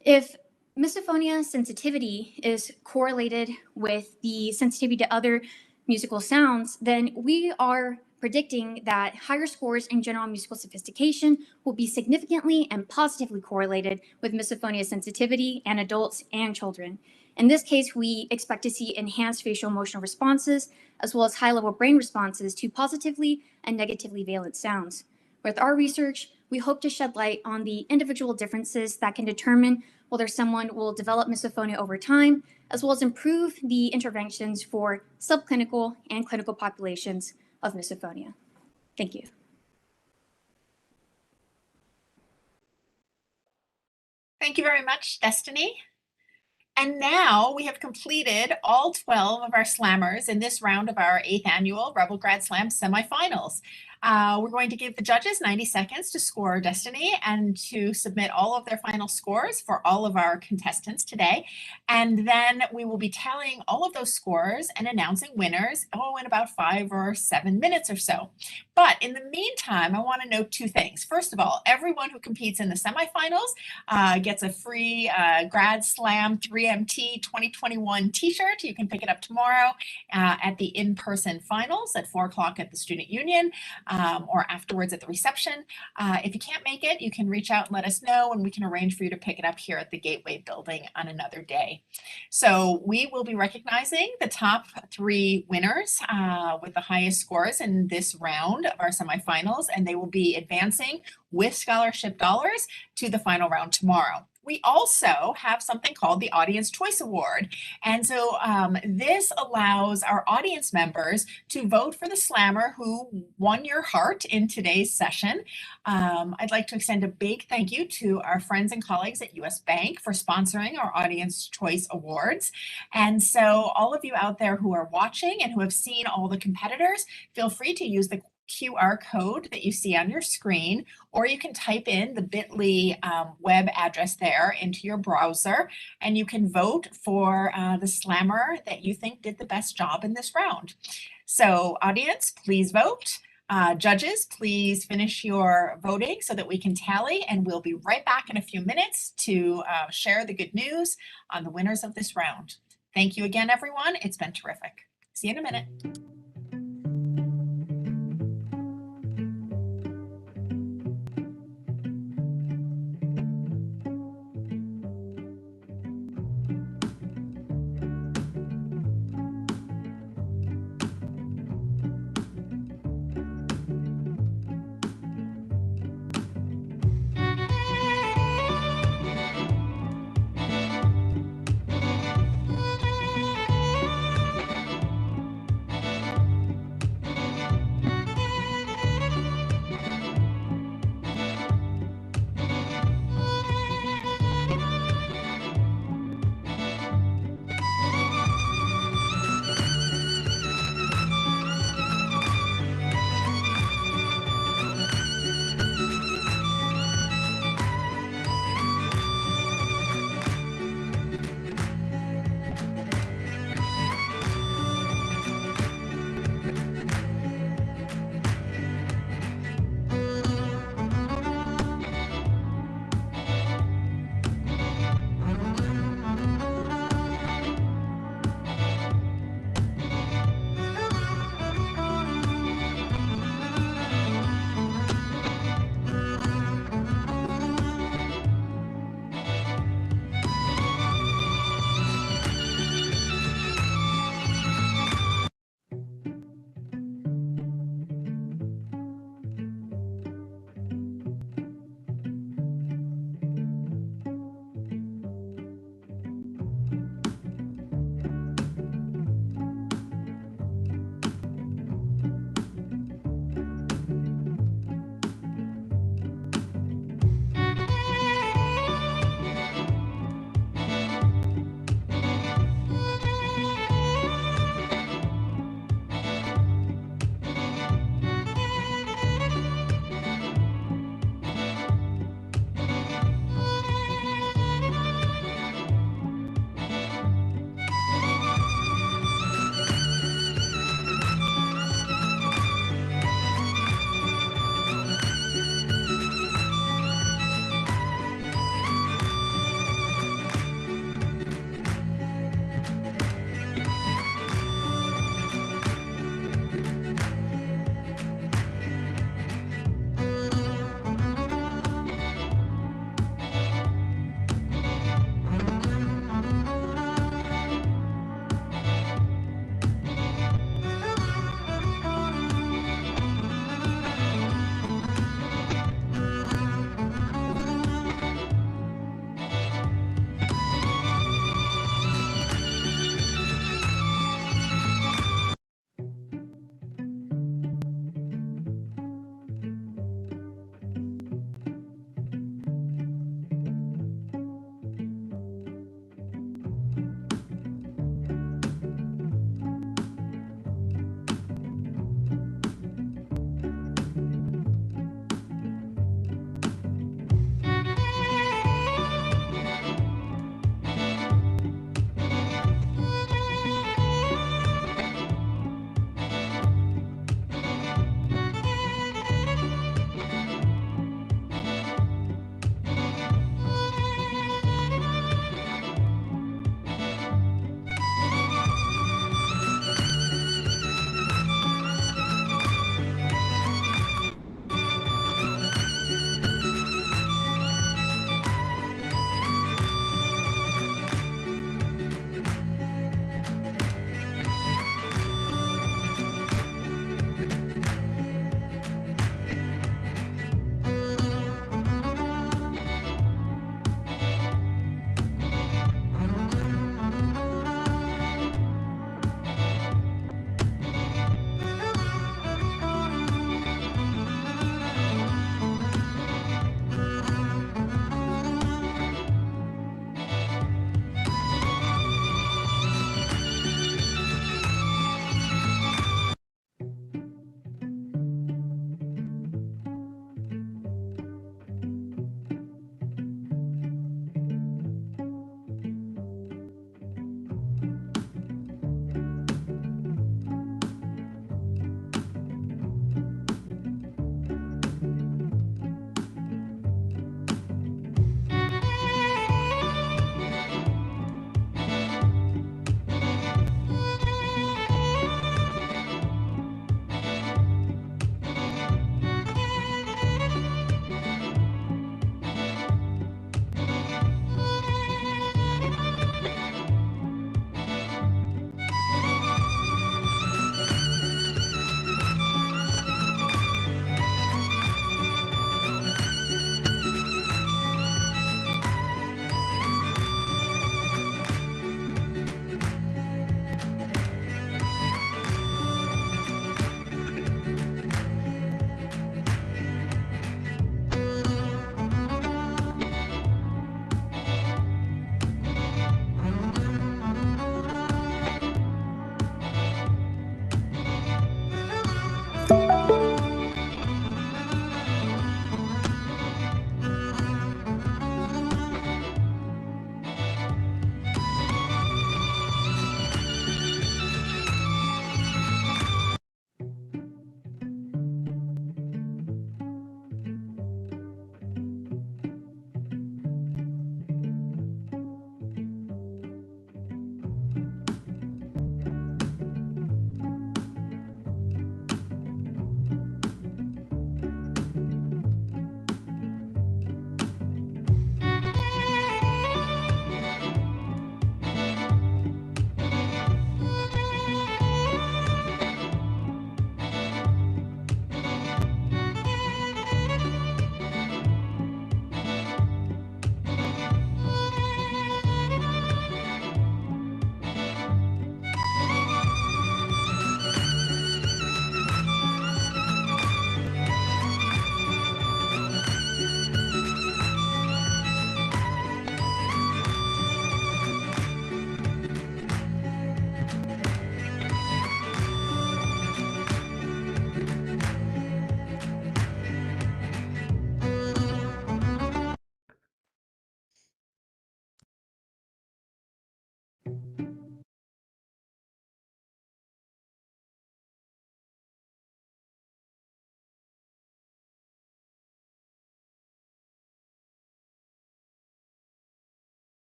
If misophonia sensitivity is correlated with the sensitivity to other musical sounds, then we are predicting that higher scores in general musical sophistication will be significantly and positively correlated with misophonia sensitivity in adults and children. In this case, we expect to see enhanced facial emotional responses, as well as high-level brain responses to positively and negatively valent sounds. With our research, we hope to shed light on the individual differences that can determine whether someone will develop misophonia over time, as well as improve the interventions for subclinical and clinical populations of misophonia. Thank you. Thank you very much, Destiny. And now we have completed all 12 of our slammers in this round of our 8th annual Rebel Grad Slam semifinals. We're going to give the judges 90 seconds to score Destiny and to submit all of their final scores for all of our contestants today. And then we will be tallying all of those scores and announcing winners, in about 5 or 7 minutes or so. But in the meantime, I want to note 2 things. First of all, everyone who competes in the semifinals gets a free Grad Slam 3MT 2021 t-shirt. You can pick it up tomorrow at the in-person finals at 4 o'clock at the Student Union. or afterwards at the reception. If you can't make it, you can reach out and let us know, and we can arrange for you to pick it up here at the Gateway building on another day. So we will be recognizing the top 3 winners with the highest scores in this round of our semifinals, and they will be advancing with scholarship dollars to the final round tomorrow. We also have something called the Audience Choice Award. And so this allows our audience members to vote for the slammer who won your heart in today's session. I'd like to extend a big thank you to our friends and colleagues at US Bank for sponsoring our Audience Choice Awards. And so all of you out there who are watching and who have seen all the competitors, feel free to use the QR code that you see on your screen, or you can type in the bit.ly web address there into your browser, and you can vote for the slammer that you think did the best job in this round. So audience, please vote. Judges, please finish your voting so that we can tally, and we'll be right back in a few minutes to share the good news on the winners of this round. Thank you again, everyone. It's been terrific. See you in a minute.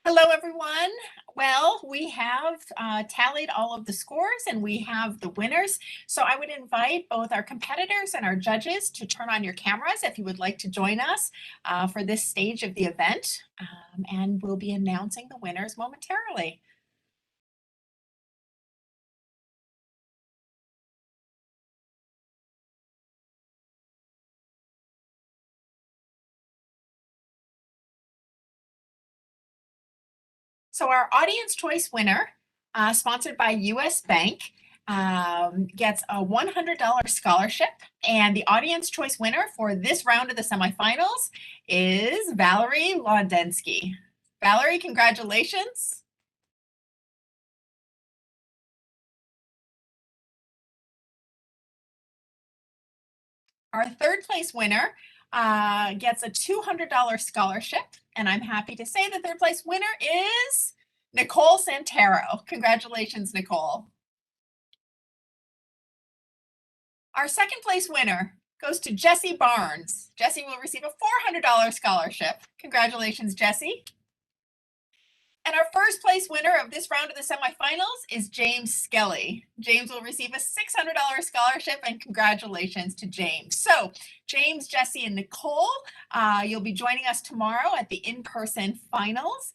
Hello, everyone. Well, we have tallied all of the scores and we have the winners. So I would invite both our competitors and our judges to turn on your cameras if you would like to join us for this stage of the event. And we'll be announcing the winners momentarily. So our audience choice winner, sponsored by US Bank, gets a $100 scholarship. And the audience choice winner for this round of the semifinals is Valerie Laudensky. Valerie, congratulations. Our third place winner gets a $200 scholarship. And I'm happy to say the third place winner is Nicole Santero. Congratulations, Nicole. Our second place winner goes to Jessie Barnes. Jessie will receive a $400 scholarship. Congratulations, Jessie. And our first place winner of this round of the semifinals is James Skelly. James will receive a $600 scholarship, and congratulations to James. So James, Jessie, and Nicole, you'll be joining us tomorrow at the in-person finals.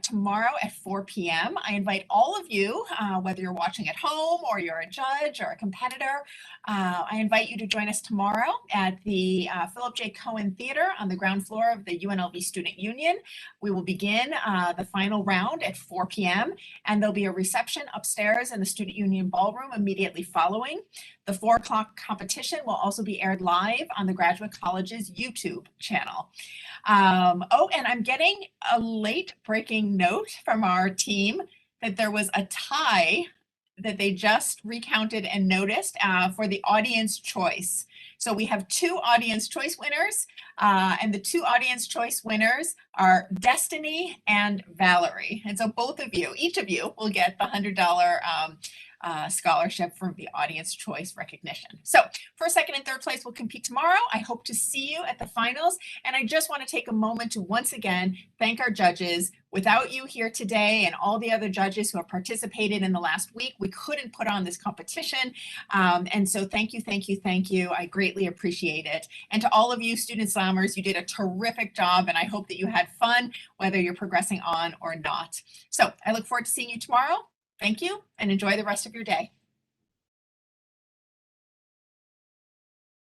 Tomorrow at 4 p.m. I invite all of you, whether you're watching at home or you're a judge or a competitor, I invite you to join us tomorrow at the Philip J. Cohen Theater on the ground floor of the UNLV Student Union. We will begin the final round at 4 p.m. and there'll be a reception upstairs in the Student Union Ballroom immediately following. The 4 o'clock competition will also be aired live on the Graduate College's YouTube channel. Oh, and I'm getting a late breaking note from our team that there was a tie that they just recounted and noticed for the audience choice. So we have 2 audience choice winners, and the 2 audience choice winners are Destiny and Valerie. And so both of you, each of you, will get the $100 scholarship from the audience choice recognition. So first, second, and third place will compete tomorrow. I hope to see you at the finals. And I just want to take a moment to once again thank our judges. Without you here today and all the other judges who have participated in the last week, we couldn't put on this competition. And so thank you, thank you, thank you. I greatly appreciate it. And to all of you student slammers, you did a terrific job, and I hope that you had fun, whether you're progressing on or not. So I look forward to seeing you tomorrow. Thank you, and enjoy the rest of your day.